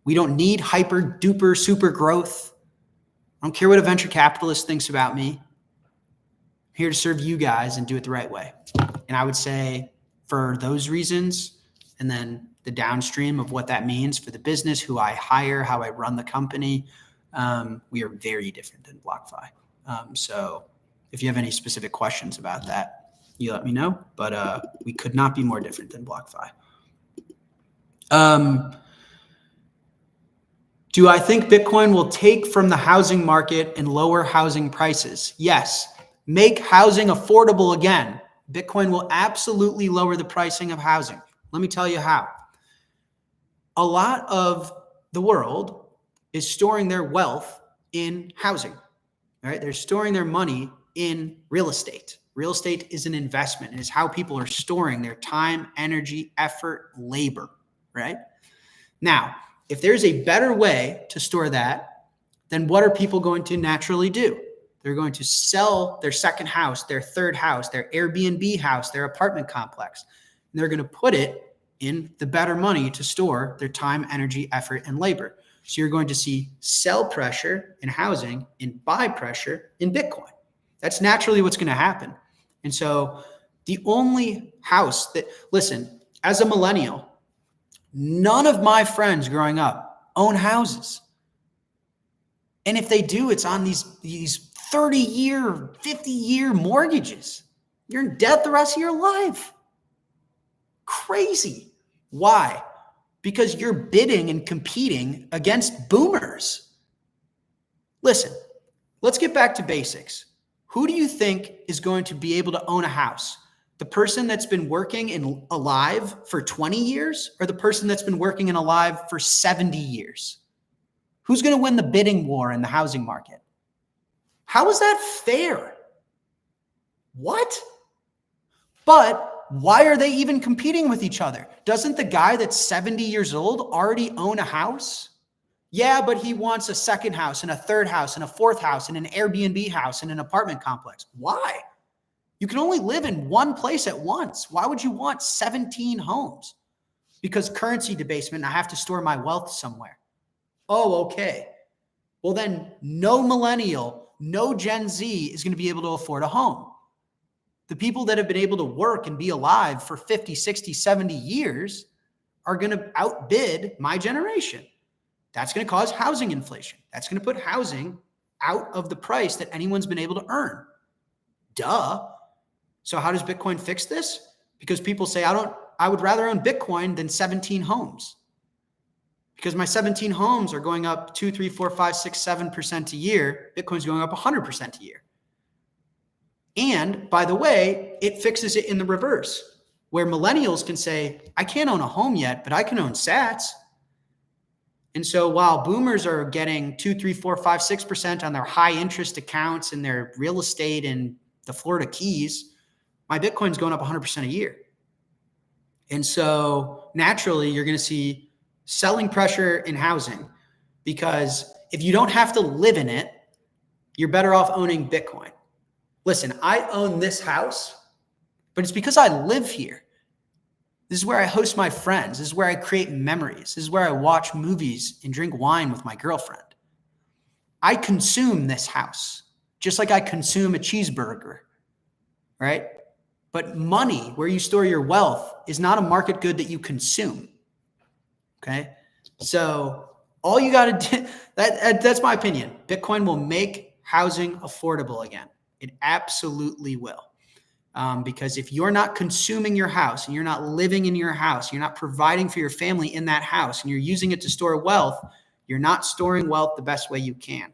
Speaker 1: We don't need hyper duper super growth. I don't care what a venture capitalist thinks about me. I'm here to serve you guys and do it the right way. And I would say for those reasons, and then the downstream of what that means for the business, who I hire, how I run the company, we are very different than BlockFi. So if you have any specific questions about that, you let me know. But we could not be more different than BlockFi. Do I think Bitcoin will take from the housing market and lower housing prices? Yes. Make housing affordable again. Bitcoin will absolutely lower the pricing of housing. Let me tell you how. A lot of the world is storing their wealth in housing. All right, they're storing their money in real estate. Real estate is an investment. It is how people are storing their time, energy, effort, labor, right? Now, if there's a better way to store that, then what are people going to naturally do? They're going to sell their second house, their third house, their Airbnb house, their apartment complex. And they're going to put it in the better money to store their time, energy, effort, and labor. So you're going to see sell pressure in housing and buy pressure in Bitcoin. That's naturally what's going to happen. And so the only house that, listen, as a millennial, none of my friends growing up own houses. And if they do, it's on these 30-year, 50-year mortgages. You're in debt the rest of your life. Crazy. Why? Because you're bidding and competing against boomers. Listen, let's get back to basics. Who do you think is going to be able to own a house? The person that's been working and alive for 20 years or the person that's been working and alive for 70 years? Who's going to win the bidding war in the housing market? How is that fair? What? But why are they even competing with each other? Doesn't the guy that's 70 years old already own a house? Yeah, but he wants a second house and a third house and a fourth house and an Airbnb house and an apartment complex. Why? You can only live in one place at once. Why would you want 17 homes? Because currency debasement, I have to store my wealth somewhere. Oh, okay. Well, then no millennial, no Gen Z is going to be able to afford a home. The people that have been able to work and be alive for 50, 60, 70 years are going to outbid my generation. That's going to cause housing inflation. That's going to put housing out of the price that anyone's been able to earn. Duh. So how does Bitcoin fix this? Because people say, I would rather own Bitcoin than 17 homes. Because my 17 homes are going up 2, 3, 4, 5, 6, 7% a year. Bitcoin's going up 100% a year. And by the way, it fixes it in the reverse, where millennials can say, I can't own a home yet, but I can own sats. And so while boomers are getting 2, 3, 4, 5, 6% on their high interest accounts and their real estate in the Florida Keys, my Bitcoin's going up 100% a year. And so naturally, you're going to see selling pressure in housing, because if you don't have to live in it, you're better off owning Bitcoin. Listen, I own this house, but it's because I live here. This is where I host my friends. This is where I create memories. This is where I watch movies and drink wine with my girlfriend. I consume this house just like I consume a cheeseburger, right? But money, where you store your wealth, is not a market good that you consume, okay? So all you got to do, that's my opinion. Bitcoin will make housing affordable again. It absolutely will. Because if you're not consuming your house and you're not living in your house, you're not providing for your family in that house, and you're using it to store wealth, you're not storing wealth the best way you can.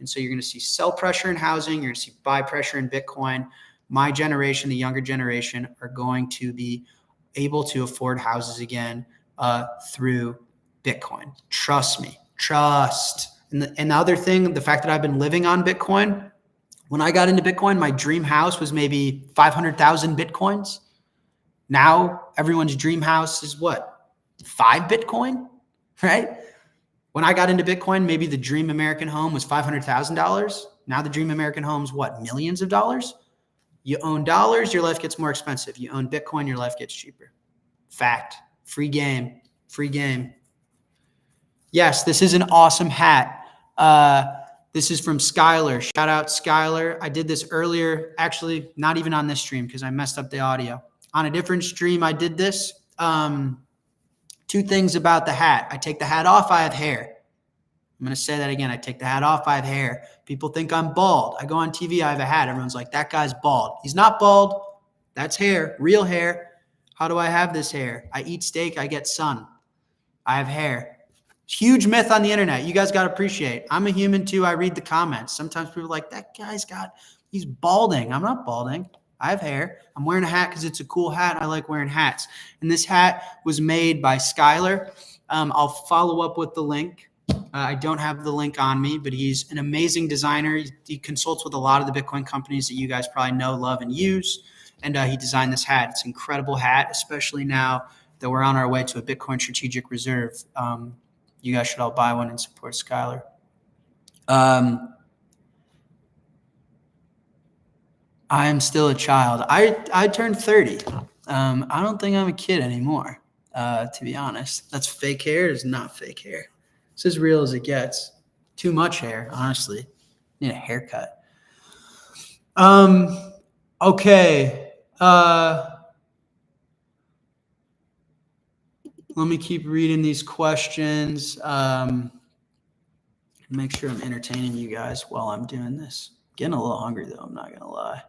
Speaker 1: And so you're going to see sell pressure in housing. You're going to see buy pressure in Bitcoin. My generation, the younger generation, are going to be able to afford houses again through Bitcoin. Trust me. Trust. And the other thing, the fact that I've been living on Bitcoin, when I got into Bitcoin, my dream house was maybe 500,000 Bitcoins. Now everyone's dream house is what? 5 Bitcoin, right? When I got into Bitcoin, maybe the dream American home was $500,000. Now the dream American home is what? Millions of dollars? You own dollars, your life gets more expensive. You own Bitcoin, your life gets cheaper. Fact. Free game. Free game. Yes, this is an awesome hat. This is from Skylar. Shout out Skylar. I did this earlier, actually, not even on this stream because I messed up the audio. On a different stream, I did this. 2 things about the hat. I take the hat off, I have hair. I'm going to say that again. I take the hat off, I have hair. People think I'm bald. I go on TV, I have a hat. Everyone's like, that guy's bald. He's not bald. That's hair, real hair. How do I have this hair? I eat steak, I get sun. I have hair. Huge myth on the internet. You guys got to appreciate. I'm a human too. I read the comments. Sometimes people are like, that guy's he's balding. I'm not balding. I have hair. I'm wearing a hat because it's a cool hat. I like wearing hats. And this hat was made by Skylar. I'll follow up with the link. I don't have the link on me, but he's an amazing designer. He consults with a lot of the Bitcoin companies that you guys probably know, love, and use. And he designed this hat. It's an incredible hat, especially now that we're on our way to a Bitcoin strategic reserve. You guys should all buy one and support Skylar. I am still a child. I turned 30. I don't think I'm a kid anymore, to be honest. That's fake hair. It's not fake hair. It's as real as it gets. Too much hair, honestly. Need a haircut. Okay. Let me keep reading these questions. Make sure I'm entertaining you guys while I'm doing this. Getting a little hungry, though. I'm not going to lie.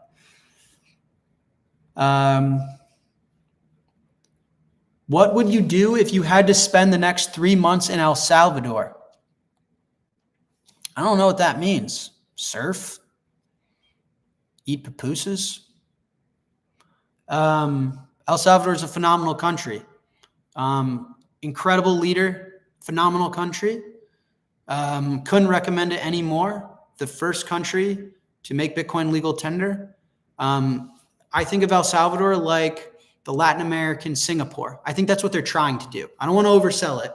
Speaker 1: What would you do if you had to spend the next 3 months in El Salvador? I don't know what that means. Surf? Eat pupusas? El Salvador is a phenomenal country. Incredible leader, phenomenal country. Couldn't recommend it anymore. The first country to make Bitcoin legal tender. I think of El Salvador like the Latin American Singapore. I think that's what they're trying to do. I don't want to oversell it,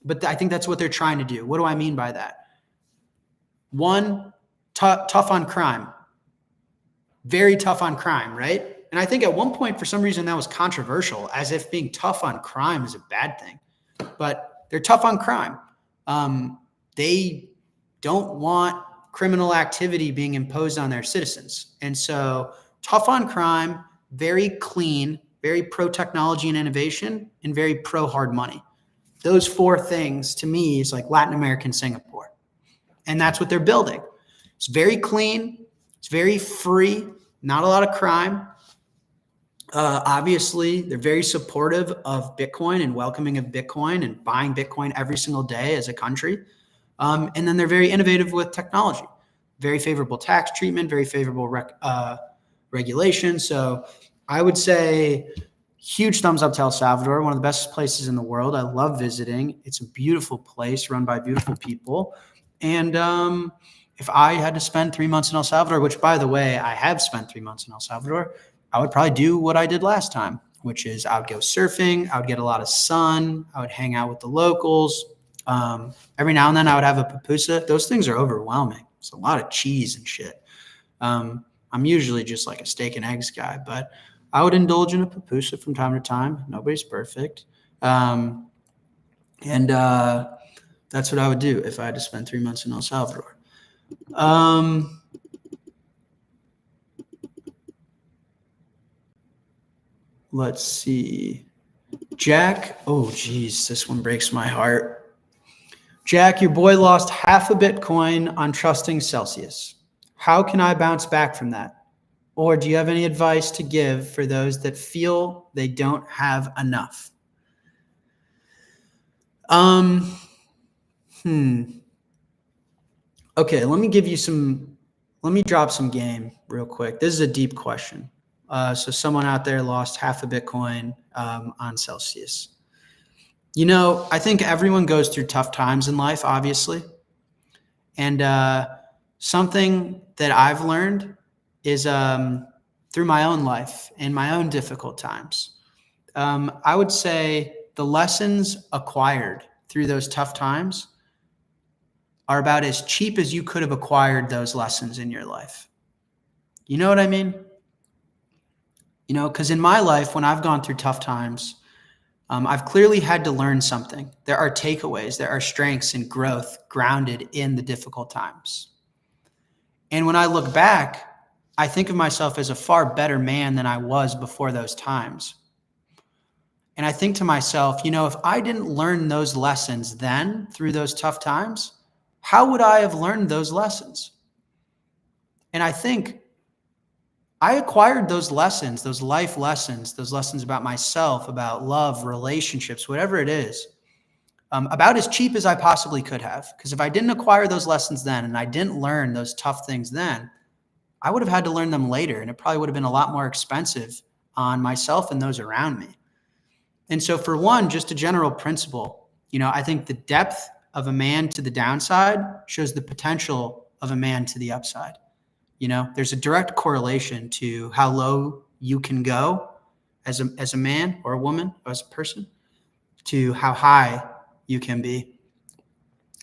Speaker 1: but I think that's what they're trying to do. What do I mean by that? One, tough on crime. Very tough on crime, right? And I think at one point, for some reason, that was controversial, as if being tough on crime is a bad thing. But they're tough on crime. They don't want criminal activity being imposed on their citizens. And so tough on crime, very clean, very pro-technology and innovation, and very pro-hard money. Those 4 things, to me, is like Latin American Singapore. And that's what they're building. It's very clean. It's very free. Not a lot of crime. Obviously, they're very supportive of Bitcoin and welcoming of Bitcoin and buying Bitcoin every single day as a country. And then they're very innovative with technology. Very favorable tax treatment, very favorable regulation. So I would say huge thumbs up to El Salvador, one of the best places in the world. I love visiting. It's a beautiful place run by beautiful people. And if I had to spend 3 months in El Salvador, which, by the way, I have spent 3 months in El Salvador, I would probably do what I did last time, which is I would go surfing. I would get a lot of sun. I would hang out with the locals. Every now and then I would have a pupusa. Those things are overwhelming. It's a lot of cheese and shit. I'm I'm usually just like a steak and eggs guy, but I would indulge in a pupusa from time to time. Nobody's perfect. And that's what I would do if I had to spend 3 months in El Salvador. Let's see. Jack. Oh, geez, this one breaks my heart. Jack, your boy lost half a Bitcoin on trusting Celsius. How can I bounce back from that? Or do you have any advice to give for those that feel they don't have enough? Okay, let me drop some game real quick. This is a deep question. So someone out there lost half a Bitcoin on Celsius. I think everyone goes through tough times in life, obviously. And something that I've learned is through my own life and my own difficult times. I would say the lessons acquired through those tough times are about as cheap as you could have acquired those lessons in your life. You know what I mean? Because in my life, when I've gone through tough times, I've clearly had to learn something. There are takeaways, there are strengths and growth grounded in the difficult times. And when I look back, I think of myself as a far better man than I was before those times. And I think to myself, if I didn't learn those lessons then through those tough times, how would I have learned those lessons? And I think I acquired those lessons, those life lessons, those lessons about myself, about love, relationships, whatever it is, about as cheap as I possibly could have. Because if I didn't acquire those lessons then and I didn't learn those tough things then, I would have had to learn them later. And it probably would have been a lot more expensive on myself and those around me. And so for one, just a general principle, I think the depth of a man to the downside shows the potential of a man to the upside. There's a direct correlation to how low you can go as a man or a woman or as a person to how high you can be.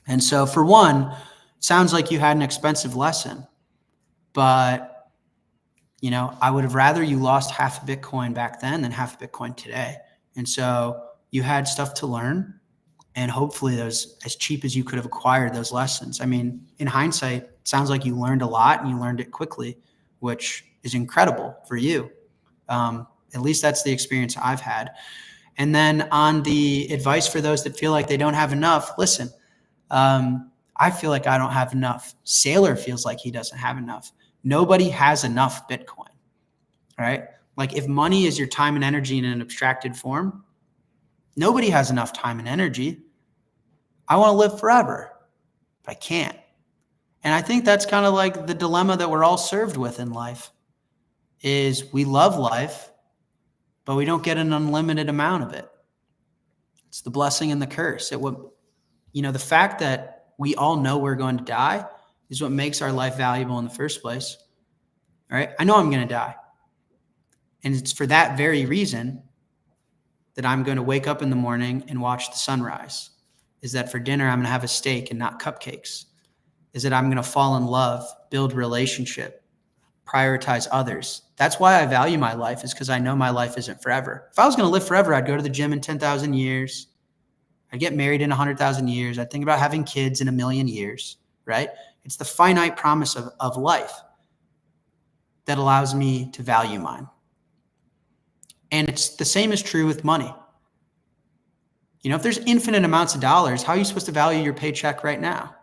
Speaker 1: And so for one, it sounds like you had an expensive lesson, but I would have rather you lost half a Bitcoin back then than half a Bitcoin today. And so you had stuff to learn, and hopefully those as cheap as you could have acquired those lessons. I mean, in hindsight, it sounds like you learned a lot and you learned it quickly, which is incredible for you. At least that's the experience I've had. And then on the advice for those that feel like they don't have enough, listen, I feel like I don't have enough. Sailor feels like he doesn't have enough. Nobody has enough Bitcoin, right? Like if money is your time and energy in an abstracted form, nobody has enough time and energy. I want to live forever, but I can't. And I think that's kind of like the dilemma that we're all served with in life is we love life, but we don't get an unlimited amount of it. It's the blessing and the curse. The fact that we all know we're going to die is what makes our life valuable in the first place. All right. I know I'm going to die. And it's for that very reason that I'm going to wake up in the morning and watch the sunrise. Is that for dinner, I'm going to have a steak and not cupcakes. Is that I'm going to fall in love, build relationship, prioritize others. That's why I value my life, is because I know my life isn't forever. If I was going to live forever, I'd go to the gym in 10,000 years. I'd get married in 100,000 years. I'd think about having kids in 1,000,000 years, right? It's the finite promise of life that allows me to value mine. And it's the same is true with money. If there's infinite amounts of dollars, how are you supposed to value your paycheck right now?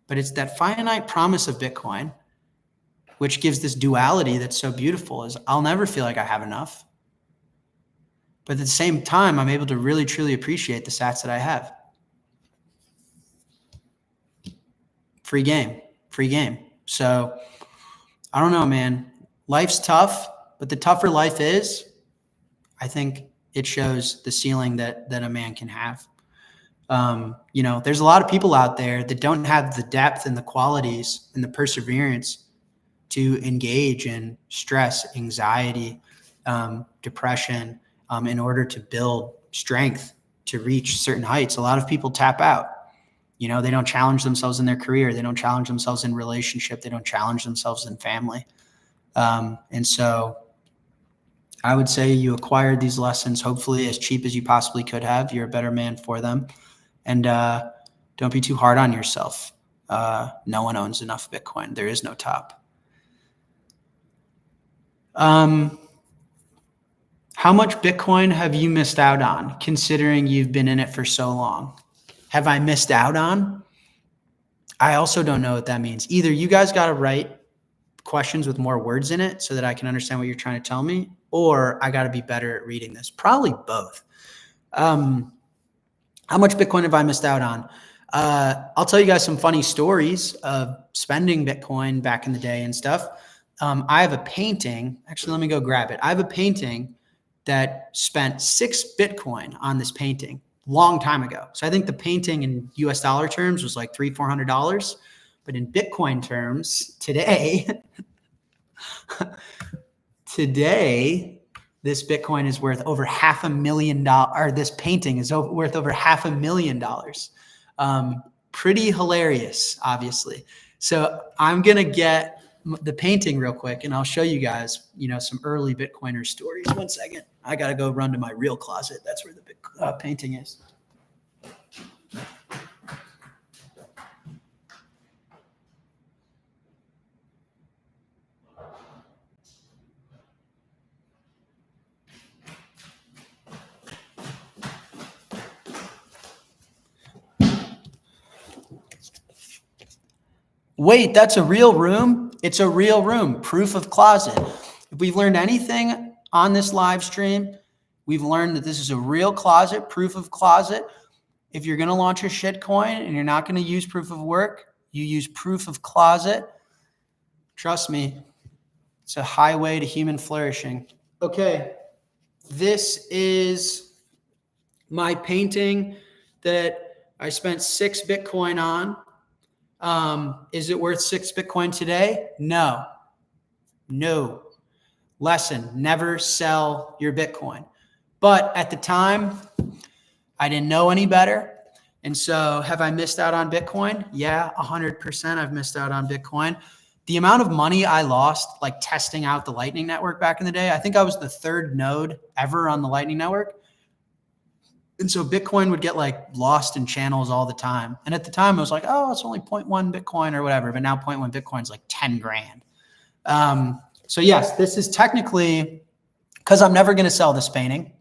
Speaker 1: But it's that finite promise of Bitcoin, which gives this duality that's so beautiful, is I'll never feel like I have enough. But at the same time, I'm able to really, truly appreciate the sats that I have. Free game. So I don't know, man. Life's tough, but the tougher life is, I think it shows the ceiling that a man can have. There's a lot of people out there that don't have the depth and the qualities and the perseverance to engage in stress, anxiety, depression, in order to build strength to reach certain heights. A lot of people tap out. They don't challenge themselves in their career. They don't challenge themselves in relationship. They don't challenge themselves in family. And so I would say you acquired these lessons, hopefully as cheap as you possibly could have. You're a better man for them. And don't be too hard on yourself. No one owns enough Bitcoin. There is no top. How much Bitcoin have you missed out on, considering you've been in it for so long? Have I missed out on? I also don't know what that means. Either you guys got to write questions with more words in it so that I can understand what you're trying to tell me, or I got to be better at reading this. Probably both. How much Bitcoin have I missed out on? I'll tell you guys some funny stories of spending Bitcoin back in the day and stuff. I have a painting. Actually, let me go grab it. I have a painting that spent 6 Bitcoin on this painting long time ago. So I think the painting in US dollar terms was like $300-400. But in Bitcoin terms, today, this Bitcoin is worth over $500,000, or this painting is worth over $500,000. Pretty hilarious, obviously. So I'm going to get the painting real quick and I'll show you guys, some early Bitcoiner stories. 1 second. I got to go run to my real closet. That's where the painting is. Wait, that's a real room? It's a real room. Proof of closet. If we've learned anything on this live stream, we've learned that this is a real closet, proof of closet. If you're going to launch a shitcoin and you're not going to use proof of work, you use proof of closet. Trust me, it's a highway to human flourishing. Okay, this is my painting that I spent 6 Bitcoin on. Is it worth 6 Bitcoin today? No. Lesson, never sell your Bitcoin. But at the time, I didn't know any better. And so have I missed out on Bitcoin? Yeah, 100% I've missed out on Bitcoin. The amount of money I lost, like testing out the Lightning Network back in the day, I think I was the 3rd node ever on the Lightning Network. And so Bitcoin would get lost in channels all the time. And at the time, I was like, oh, it's only 0.1 Bitcoin or whatever. But now 0.1 Bitcoin is like 10 grand. So yes, this is technically, because I'm never going to sell this painting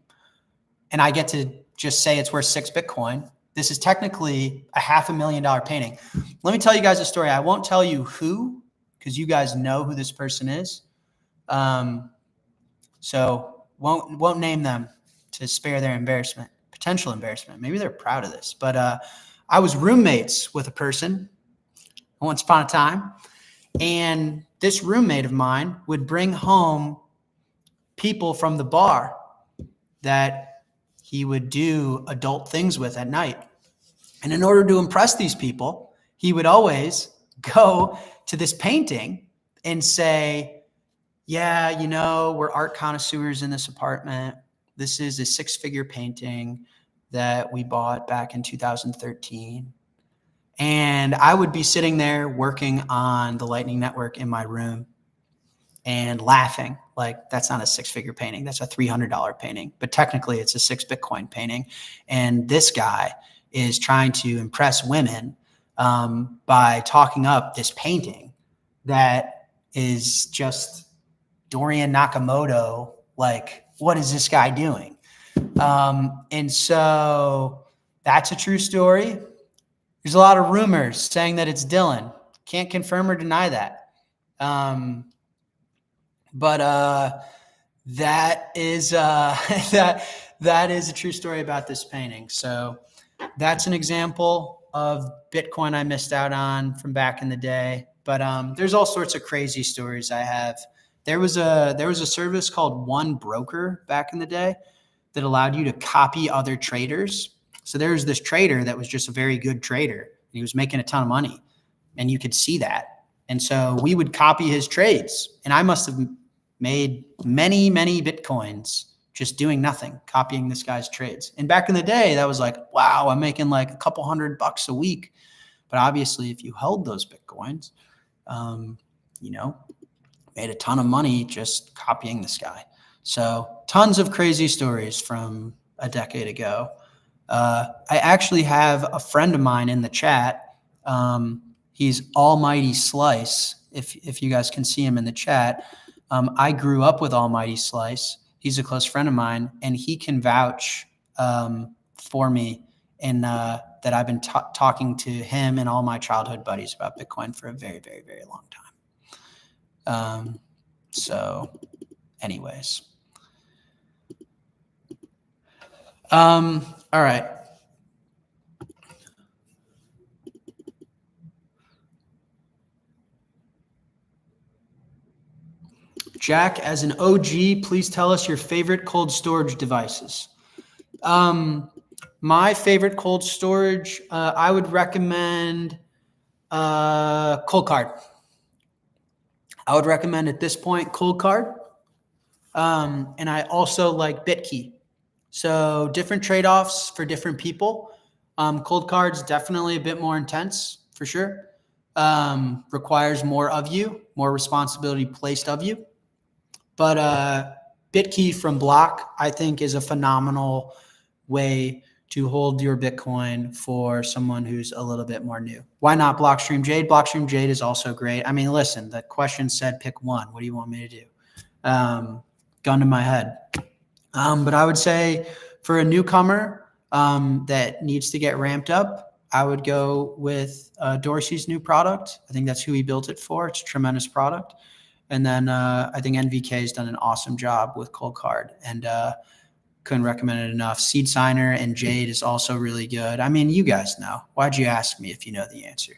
Speaker 1: and I get to just say it's worth 6 Bitcoin. This is technically a $500,000 painting. Let me tell you guys a story. I won't tell you who, because you guys know who this person is. So won't name them to spare their embarrassment. Potential embarrassment. Maybe they're proud of this, but I was roommates with a person once upon a time, and this roommate of mine would bring home people from the bar that he would do adult things with at night. And in order to impress these people, he would always go to this painting and say, yeah, we're art connoisseurs in this apartment. This is a 6-figure painting that we bought back in 2013. And I would be sitting there working on the Lightning Network in my room and laughing like, that's not a 6-figure painting. That's a $300 painting. But technically it's a 6 Bitcoin painting. And this guy is trying to impress women by talking up this painting that is just Dorian Nakamoto. Like, what is this guy doing? And so that's a true story. There's a lot of rumors saying that it's Dylan. Can't confirm or deny that. But that is that is a true story about this painting. So that's an example of Bitcoin I missed out on from back in the day. But there's all sorts of crazy stories I have. There was a service called One Broker back in the day that allowed you to copy other traders. So there was this trader that was just a very good trader. And he was making a ton of money, and you could see that. And so we would copy his trades, and I must have made many, many Bitcoins just doing nothing, copying this guy's trades. And back in the day, that was like, wow, I'm making like a couple $100 a week. But obviously, if you held those Bitcoins, made a ton of money just copying this guy. So tons of crazy stories from a decade ago. I actually have a friend of mine in the chat. He's Almighty Slice. If you guys can see him in the chat, I grew up with Almighty Slice. He's a close friend of mine, and he can vouch for me. And that I've been talking to him and all my childhood buddies about Bitcoin for a very, very, very long time. So anyways. All right. Jack, as an OG, please tell us your favorite cold storage devices. My favorite cold storage, I would recommend Cold Card. I would recommend at this point Cold Card. And I also like BitKey. So different trade-offs for different people. Cold Card's definitely a bit more intense for sure. Requires more of you, more responsibility placed of you. But BitKey from Block, I think, is a phenomenal way to hold your Bitcoin for someone who's a little bit more new. Why not Blockstream Jade? Blockstream Jade is also great. I mean, listen, the question said pick one. What do you want me to do? Gun to my head. But I would say for a newcomer that needs to get ramped up, I would go with Dorsey's new product. I think that's who he built it for. It's a tremendous product. And then I think NVK has done an awesome job with Cold Card, and couldn't recommend it enough. Seed Signer and Jade is also really good. I mean, you guys know. Why'd you ask me if you know the answer?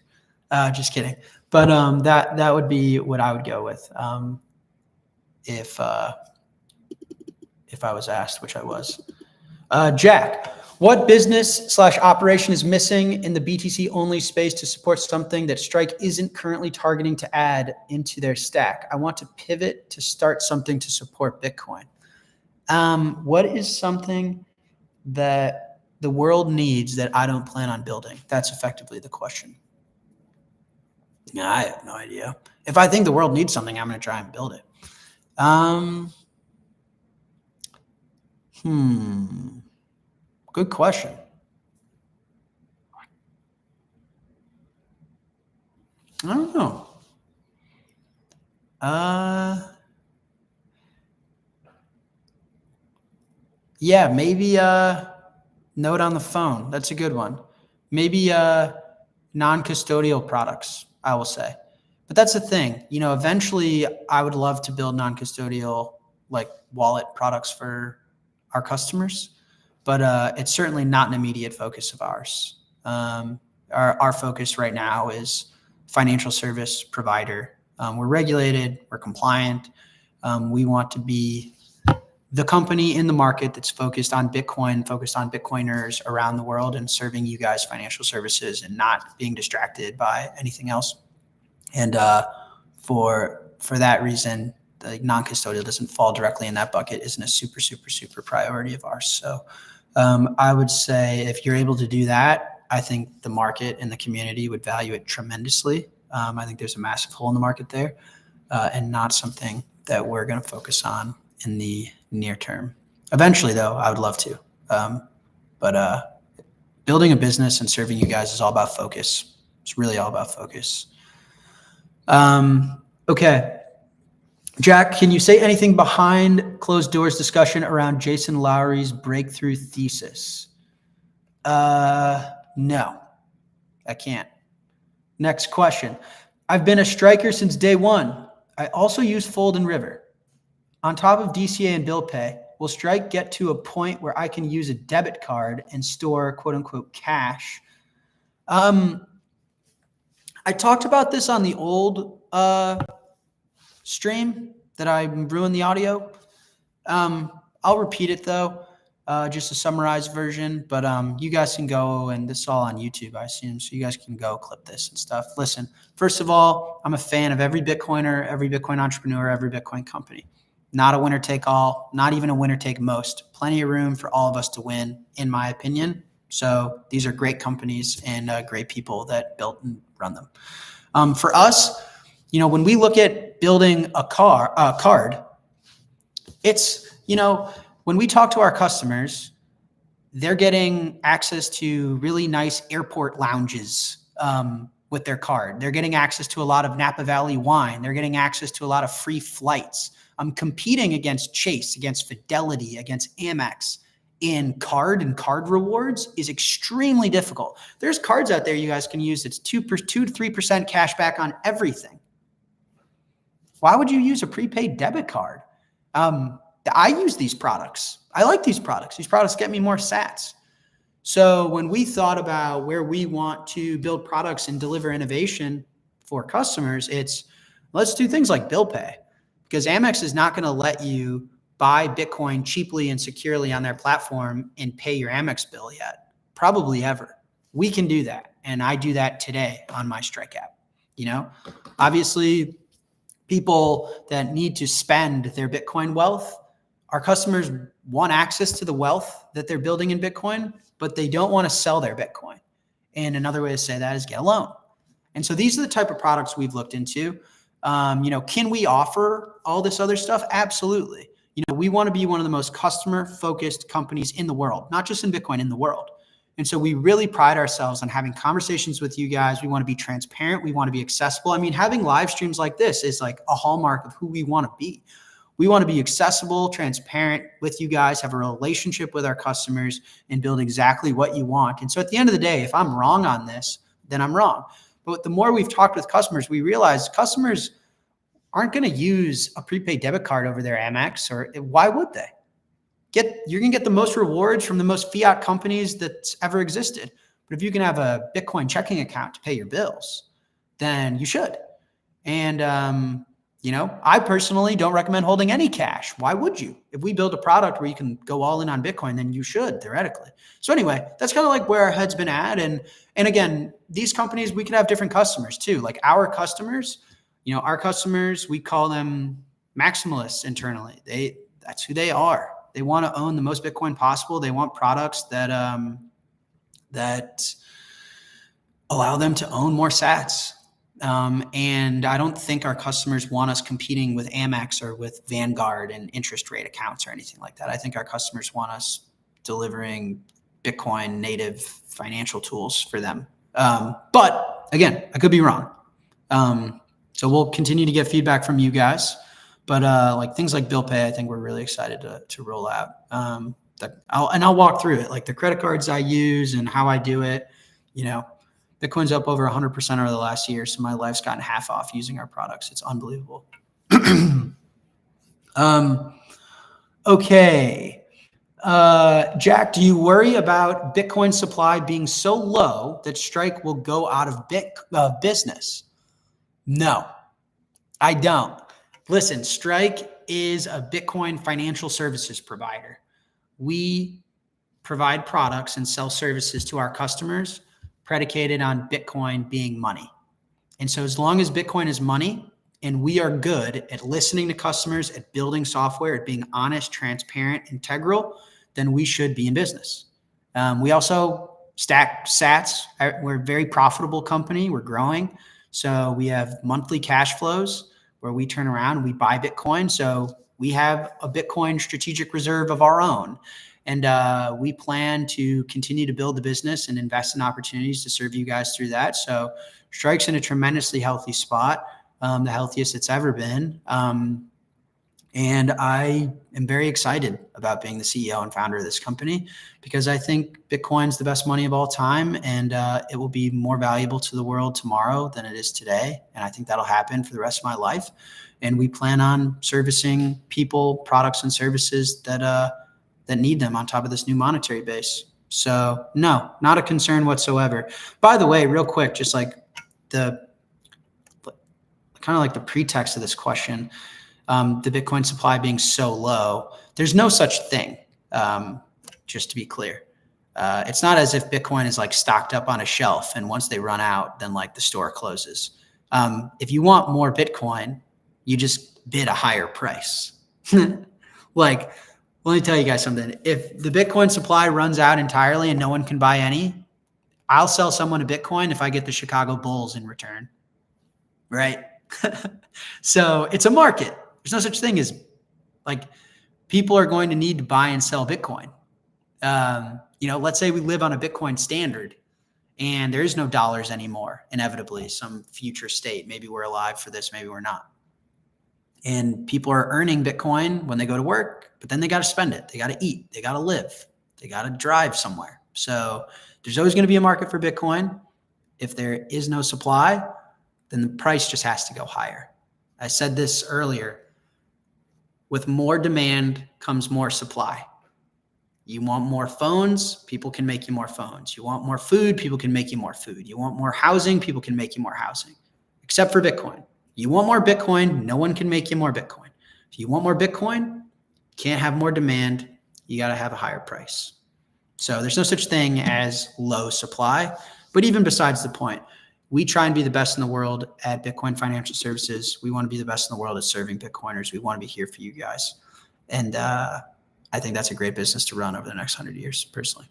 Speaker 1: Just kidding. But that would be what I would go with if I was asked, which I was. Jack, what business/operation is missing in the BTC only space to support something that Strike isn't currently targeting to add into their stack? I want to pivot to start something to support Bitcoin. What is something that the world needs that I don't plan on building? That's effectively the question. Yeah, I have no idea. If I think the world needs something, I'm going to try and build it. Good question. I don't know. Yeah, maybe note on the phone. That's a good one. Maybe non-custodial products, I will say. But that's the thing. You know, eventually I would love to build non-custodial like wallet products for our customers, but it's certainly not an immediate focus of ours. Our focus right now is financial service provider. We're regulated, we're compliant. We want to be the company in the market that's focused on Bitcoin, focused on Bitcoiners around the world and serving you guys financial services and not being distracted by anything else. And for that reason, the non-custodial doesn't fall directly in that bucket, isn't a super, super, super priority of ours. So I would say if you're able to do that, I think the market and the community would value it tremendously. I think there's a massive hole in the market there and not something that we're going to focus on in the near term. Eventually, though, I would love to. But building a business and serving you guys is all about focus. It's really all about focus. Okay. Jack, can you say anything behind closed doors discussion around Jason Lowery's breakthrough thesis? No, I can't. Next question. I've been a striker since day one. I also use Fold and River. On top of DCA and bill pay, will Strike get to a point where I can use a debit card and store quote unquote cash? I talked about this on the old stream that I ruined the audio. I'll repeat it though, just a summarized version, but you guys can go, and this is all on YouTube, I assume, so you guys can go clip this and stuff. Listen, first of all, I'm a fan of every Bitcoiner, every Bitcoin entrepreneur, every Bitcoin company. Not a winner take all, not even a winner take most. Plenty of room for all of us to win, in my opinion. So these are great companies and great people that built and run them. For us, you know, when we look at building a card, it's, when we talk to our customers, they're getting access to really nice airport lounges with their card. They're getting access to a lot of Napa Valley wine. They're getting access to a lot of free flights. I'm competing against Chase, against Fidelity, against Amex in card and card rewards is extremely difficult. There's cards out there you guys can use. It's 2 to 3% cash back on everything. Why would you use a prepaid debit card? I use these products. I like these products. These products get me more sats. So when we thought about where we want to build products and deliver innovation for customers, it's let's do things like bill pay, because Amex is not going to let you buy Bitcoin cheaply and securely on their platform and pay your Amex bill yet, probably ever. We can do that. And I do that today on my Strike app. Obviously, people that need to spend their Bitcoin wealth, our customers want access to the wealth that they're building in Bitcoin, but they don't want to sell their Bitcoin. And another way to say that is get a loan. And so these are the type of products we've looked into. Can we offer all this other stuff? Absolutely. We want to be one of the most customer-focused companies in the world, not just in Bitcoin, in the world. And so we really pride ourselves on having conversations with you guys. We want to be transparent. We want to be accessible. Having live streams like this is like a hallmark of who we want to be. We want to be accessible, transparent with you guys, have a relationship with our customers, and build exactly what you want. And so at the end of the day, if I'm wrong on this, then I'm wrong. But the more we've talked with customers, we realize customers aren't going to use a prepaid debit card over their Amex, or why would they? You're going to get the most rewards from the most fiat companies that's ever existed. But if you can have a Bitcoin checking account to pay your bills, then you should. And, I personally don't recommend holding any cash. Why would you? If we build a product where you can go all in on Bitcoin, then you should theoretically. So anyway, that's kind of like where our head's been at. And again, these companies, we can have different customers too. Like our customers, we call them maximalists internally. That's who they are. They want to own the most Bitcoin possible. They want products that allow them to own more sats. And I don't think our customers want us competing with Amex or with Vanguard and interest rate accounts or anything like that. I think our customers want us delivering Bitcoin native financial tools for them. But again, I could be wrong. So we'll continue to get feedback from you guys. But like things like bill pay, I think we're really excited to roll out. I'll walk through it, like the credit cards I use and how I do it. Bitcoin's up over 100% over the last year, so my life's gotten half off using our products. It's unbelievable. Okay. Jack, do you worry about Bitcoin supply being so low that Strike will go out of business? No, I don't. Listen, Strike is a Bitcoin financial services provider. We provide products and sell services to our customers predicated on Bitcoin being money. And so as long as Bitcoin is money and we are good at listening to customers, at building software, at being honest, transparent, integral, then we should be in business. We also stack sats. We're a very profitable company. We're growing. So we have monthly cash flows where we turn around and we buy Bitcoin. So we have a Bitcoin strategic reserve of our own. And we plan to continue to build the business and invest in opportunities to serve you guys through that. So Strike's in a tremendously healthy spot, the healthiest it's ever been. And I am very excited about being the CEO and founder of this company because I think Bitcoin's the best money of all time, and it will be more valuable to the world tomorrow than it is today. And I think that'll happen for the rest of my life. And we plan on servicing people, products, and services that need them on top of this new monetary base. So no, not a concern whatsoever. By the way, real quick, just like the pretext of this question, the Bitcoin supply being so low, there's no such thing. Just to be clear, it's not as if Bitcoin is like stocked up on a shelf and once they run out, then like the store closes. If you want more Bitcoin, you just bid a higher price. Like, let me tell you guys something. If the Bitcoin supply runs out entirely and no one can buy any, I'll sell someone a Bitcoin if I get the Chicago Bulls in return. Right? So it's a market. There's no such thing as like people are going to need to buy and sell Bitcoin. Let's say we live on a Bitcoin standard and there is no dollars anymore, inevitably, some future state. Maybe we're alive for this, maybe we're not. And people are earning Bitcoin when they go to work, but then they got to spend it. They got to eat. They got to live. They got to drive somewhere. So there's always going to be a market for Bitcoin. If there is no supply, then the price just has to go higher. I said this earlier. With more demand comes more supply. You want more phones, people can make you more phones. You want more food, people can make you more food. You want more housing, people can make you more housing, except for Bitcoin. You want more Bitcoin, no one can make you more Bitcoin. If you want more Bitcoin, you can't have more demand, you got to have a higher price. So there's no such thing as low supply. But even besides the point, we try and be the best in the world at Bitcoin Financial Services. We want to be the best in the world at serving Bitcoiners. We want to be here for you guys. And I think that's a great business to run over the next 100 years, personally.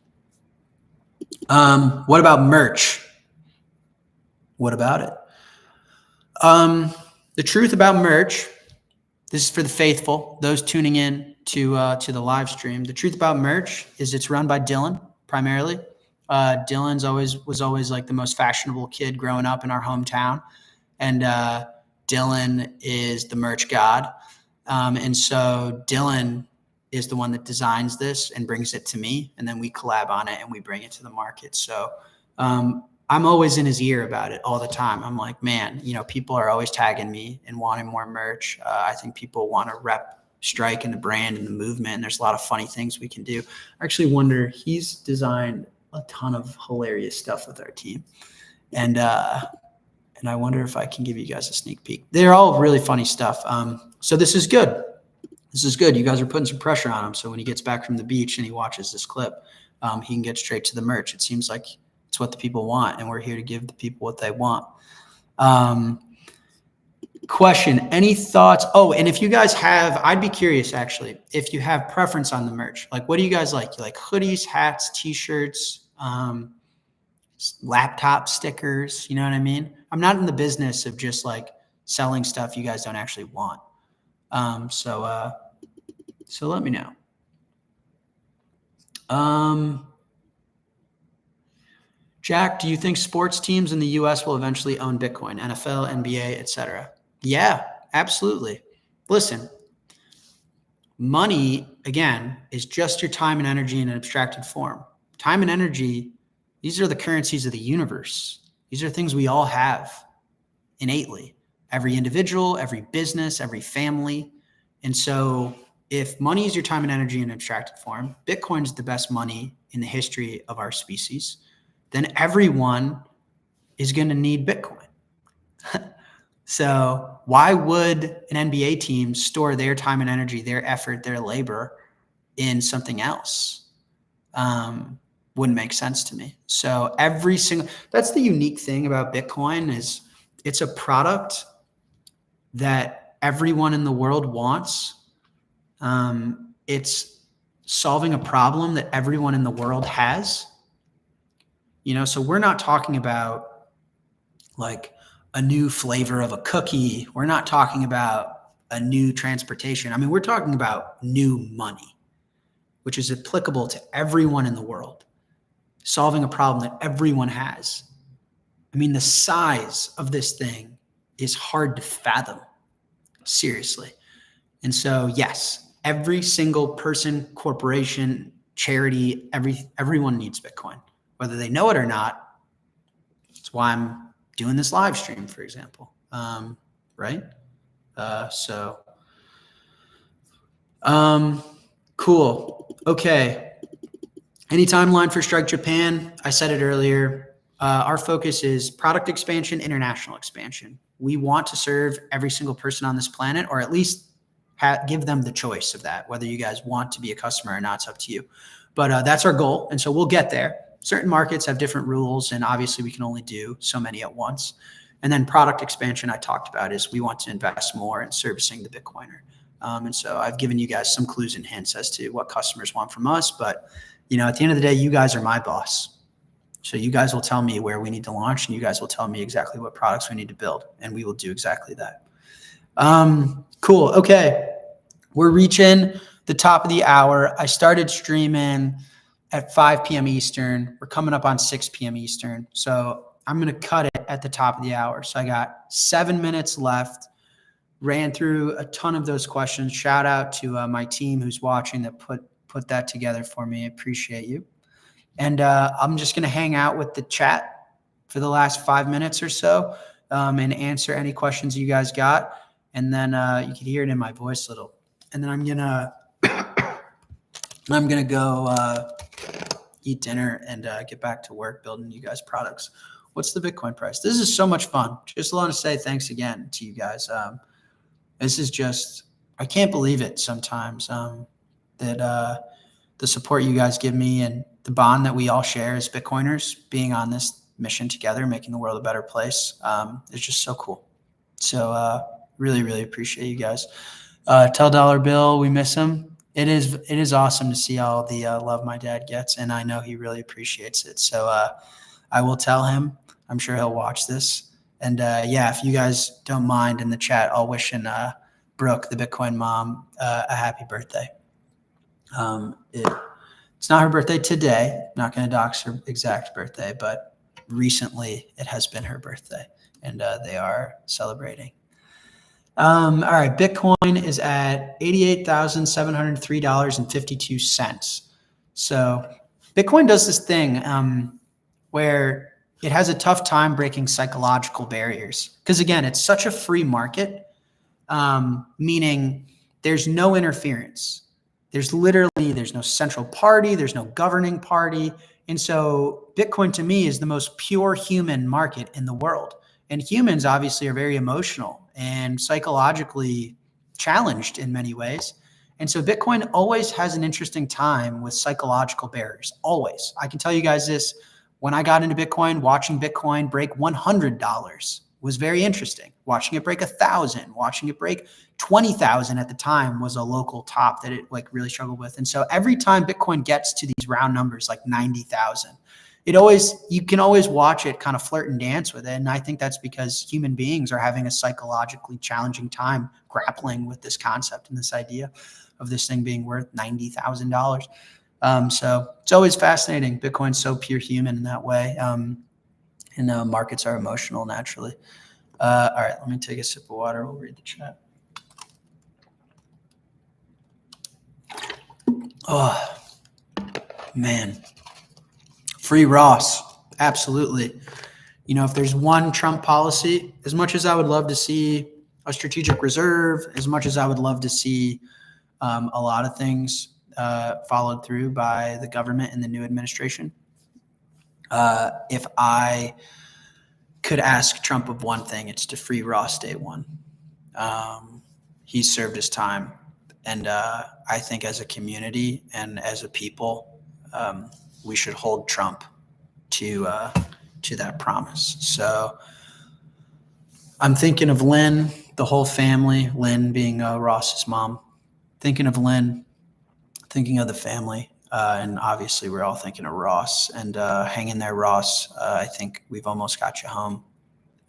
Speaker 1: What about merch? What about it? The truth about merch, this is for the faithful, those tuning in to the live stream. The truth about merch is it's run by Dylan primarily. Dylan's was always like the most fashionable kid growing up in our hometown. And Dylan is the merch god. And so Dylan is the one that designs this and brings it to me. And then we collab on it and we bring it to the market. So I'm always in his ear about it all the time. I'm like, man, people are always tagging me and wanting more merch. I think people want to rep Strike and the brand and the movement. And there's a lot of funny things we can do. I actually wonder, he's designed a ton of hilarious stuff with our team. And I wonder if I can give you guys a sneak peek. They're all really funny stuff. So this is good. This is good. You guys are putting some pressure on him. So when he gets back from the beach and he watches this clip, he can get straight to the merch. It seems like it's what the people want, and we're here to give the people what they want. Question, any thoughts? Oh, and if you guys have, I'd be curious actually, if you have preference on the merch. Like, what do you guys like? You like hoodies, hats, t-shirts, laptop stickers? You know what I mean? I'm not in the business of just like selling stuff you guys don't actually want. So let me know. Jack, do you think sports teams in the US will eventually own Bitcoin, NFL, NBA, etc.? Yeah, absolutely. Listen, money, again, is just your time and energy in an abstracted form. Time and energy, these are the currencies of the universe. These are things we all have innately. Every individual, every business, every family. And so if money is your time and energy in abstracted form, Bitcoin is the best money in the history of our species, then everyone is going to need Bitcoin. So why would an NBA team store their time and energy, their effort, their labor in something else? Wouldn't make sense to me. So that's the unique thing about Bitcoin is it's a product that everyone in the world wants. It's solving a problem that everyone in the world has. So we're not talking about like a new flavor of a cookie. We're not talking about a new transportation. I mean, we're talking about new money, which is applicable to everyone in the world, solving a problem that everyone has. I mean, the size of this thing is hard to fathom, seriously. And so, yes, every single person, corporation, charity, everyone needs Bitcoin, whether they know it or not. That's why I'm doing this live stream, for example. Right? Cool. Okay. Any timeline for Strike Japan? I said it earlier. Our focus is product expansion, international expansion. We want to serve every single person on this planet, or at least give them the choice of that. Whether you guys want to be a customer or not, it's up to you. But that's our goal. And so we'll get there. Certain markets have different rules, and obviously we can only do so many at once. And then product expansion I talked about is we want to invest more in servicing the Bitcoiner. And so I've given you guys some clues and hints as to what customers want from us. But, at the end of the day, you guys are my boss. So you guys will tell me where we need to launch, and you guys will tell me exactly what products we need to build, and we will do exactly that. Cool. Okay. We're reaching the top of the hour. I started streaming at 5 p.m. Eastern. We're coming up on 6 p.m. Eastern. So I'm going to cut it at the top of the hour. So I got 7 minutes left. Ran through a ton of those questions. Shout out to my team who's watching that put that together for me. I appreciate you. And I'm just going to hang out with the chat for the last 5 minutes or so and answer any questions you guys got. And then you can hear it in my voice a little. And then I'm gonna go eat dinner and get back to work building you guys products. What's the Bitcoin price? This is so much fun. Just want to say thanks again to you guys. This is just, I can't believe it sometimes that the support you guys give me and the bond that we all share as Bitcoiners being on this mission together, making the world a better place. It's just so cool. So really, really appreciate you guys. Tell Dollar Bill we miss him. It is awesome to see all the love my dad gets, and I know he really appreciates it. So I will tell him. I'm sure he'll watch this. And yeah, if you guys don't mind in the chat, I'll wish Brooke, the Bitcoin mom, a happy birthday. It's not her birthday today. I'm not going to dox her exact birthday, but recently it has been her birthday, and they are celebrating. All right, Bitcoin is at $88,703.52. So Bitcoin does this thing where it has a tough time breaking psychological barriers. Because again, it's such a free market, meaning there's no interference. There's no central party. There's no governing party. And so Bitcoin to me is the most pure human market in the world. And humans obviously are very emotional and psychologically challenged in many ways. And so Bitcoin always has an interesting time with psychological barriers, always. I can tell you guys this, when I got into Bitcoin, watching Bitcoin break $100 was very interesting. Watching it break 1,000, watching it break 20,000 at the time was a local top that it like really struggled with. And so every time Bitcoin gets to these round numbers, like 90,000, you can always watch it kind of flirt and dance with it. And I think that's because human beings are having a psychologically challenging time grappling with this concept and this idea of this thing being worth $90,000. So it's always fascinating. Bitcoin's so pure human in that way. And markets are emotional naturally. All right, let me take a sip of water. We'll read the chat. Oh, man. Free Ross, absolutely. You know, if there's one Trump policy, as much as I would love to see a strategic reserve, as much as I would love to see a lot of things followed through by the government and the new administration, if I could ask Trump of one thing, it's to free Ross day one. He's served his time. And I think as a community and as a people, we should hold Trump to that promise. So I'm thinking of Lynn, the whole family, Lynn being Ross's mom, thinking of Lynn, thinking of the family. And obviously we're all thinking of Ross, and hang in there, Ross. I think we've almost got you home.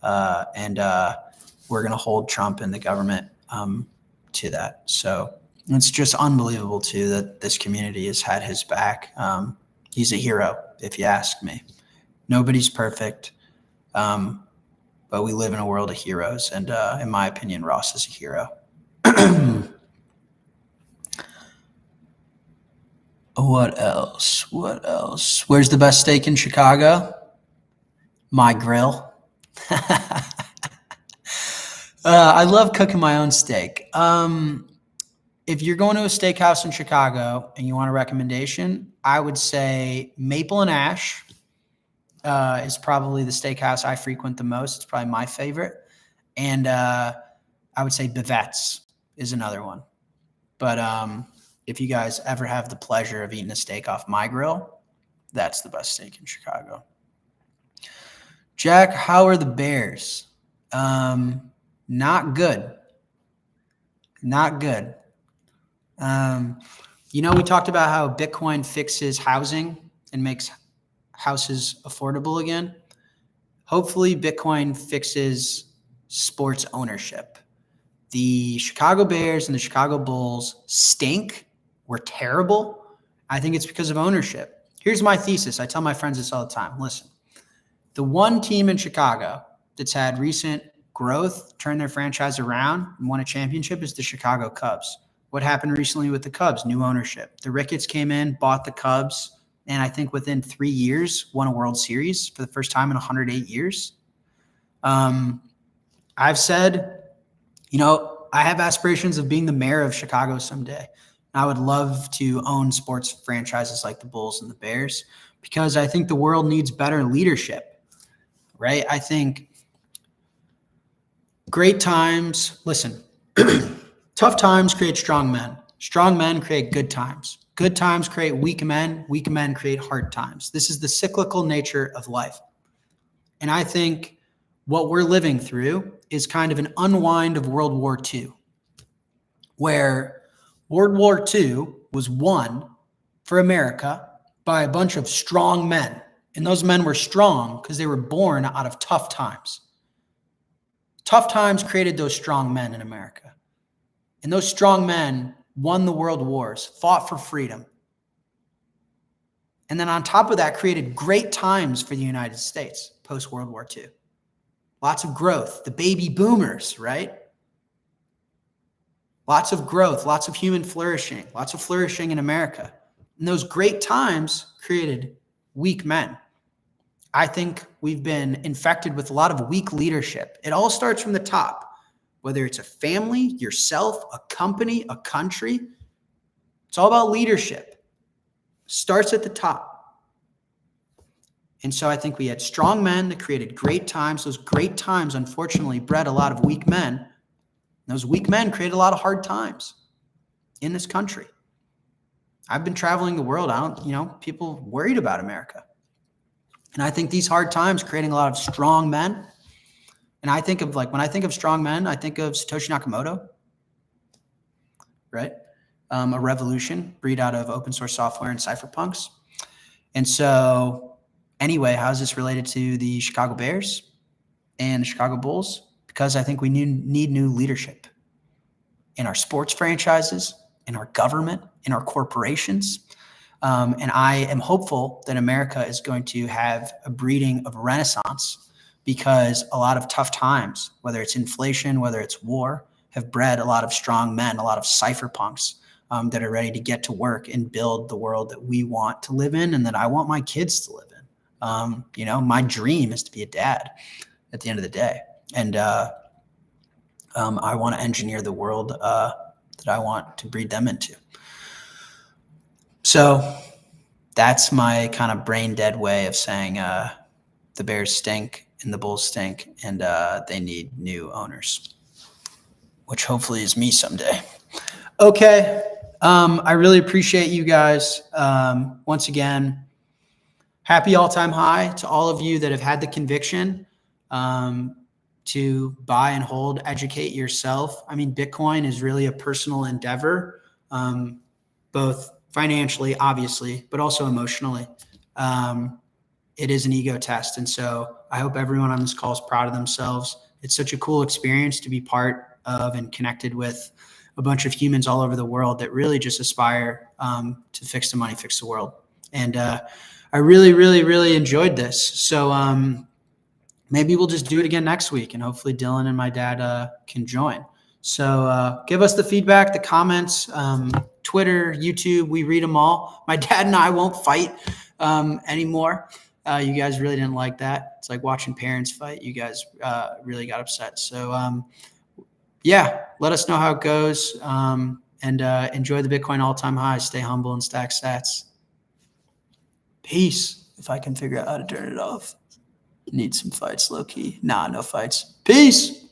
Speaker 1: And we're going to hold Trump and the government to that. So it's just unbelievable too that this community has had his back. He's a hero, if you ask me. Nobody's perfect, but we live in a world of heroes. And in my opinion, Ross is a hero. What else? Where's the best steak in Chicago? My grill. I love cooking my own steak. If you're going to a steakhouse in Chicago and you want a recommendation, I would say Maple and Ash is probably the steakhouse I frequent the most. It's probably my favorite. And I would say Bivette's is another one. But if you guys ever have the pleasure of eating a steak off my grill, that's the best steak in Chicago. Jack, how are the Bears? Not good. Not good. You know, we talked about how Bitcoin fixes housing and makes houses affordable again. Hopefully Bitcoin fixes sports ownership. the Chicago Bears and the Chicago Bulls stink. We're terrible. I think it's because of ownership. Here's my thesis. I tell my friends this all the time. Listen, the one team in Chicago that's had recent growth, turned their franchise around, and won a championship is the Chicago Cubs. What happened recently with the Cubs? New ownership. The Ricketts came in, bought the Cubs, and I think within 3 years won a World Series for the first time in 108 years. I've said, I have aspirations of being the mayor of Chicago someday. I would love to own sports franchises like the Bulls and the Bears because I think the world needs better leadership, right? I think great times, listen, tough times create strong men. Strong men create good times. Good times create weak men. Weak men create hard times. This is the cyclical nature of life. And I think what we're living through is kind of an unwind of World War II, where World War II was won for America by a bunch of strong men. And those men were strong because they were born out of tough times. Tough times created those strong men in America. And those strong men won the world wars, fought for freedom. And then on top of that, created great times for the United States post-World War II. Lots of growth, the baby boomers, right? Lots of growth, lots of human flourishing, lots of flourishing in America. And those great times created weak men. I think we've been infected with a lot of weak leadership. It all starts from the top, whether it's a family, yourself, a company, a country. It's all about leadership. Starts at the top. And so I think we had strong men that created great times. Those great times, unfortunately, bred a lot of weak men. And those weak men created a lot of hard times in this country. I've been traveling the world. People worried about America. And I think these hard times creating a lot of strong men. And I think of when I think of strong men, I think of Satoshi Nakamoto, right? A revolution breed out of open source software and cypherpunks. And so anyway, how is this related to the Chicago Bears and the Chicago Bulls? Because I think we need new leadership in our sports franchises, in our government, in our corporations. And I am hopeful that America is going to have a breeding of a renaissance because a lot of tough times, whether it's inflation, whether it's war, have bred a lot of strong men, a lot of cypherpunks that are ready to get to work and build the world that we want to live in and that I want my kids to live in. My dream is to be a dad at the end of the day. And I want to engineer the world that I want to breed them into. So that's my kind of brain dead way of saying the Bears stink and the Bulls stink and they need new owners, which hopefully is me someday. Okay. I really appreciate you guys. Once again, happy all-time high to all of you that have had the conviction to buy and hold, educate yourself. I mean, Bitcoin is really a personal endeavor, both financially, obviously, but also emotionally. It is an ego test. And so I hope everyone on this call is proud of themselves. It's such a cool experience to be part of and connected with a bunch of humans all over the world that really just aspire to fix the money, fix the world. And I really, really, really enjoyed this. So maybe we'll just do it again next week, and hopefully Dylan and my dad can join. So give us the feedback, the comments, Twitter, YouTube, we read them all. My dad and I won't fight anymore. You guys really didn't like that. It's like watching parents fight. You guys really got upset. So yeah, let us know how it goes and enjoy the Bitcoin all-time high. Stay humble and stack sats. Peace. If I can figure out how to turn it off. Need some fights, low key. Nah, no fights. Peace.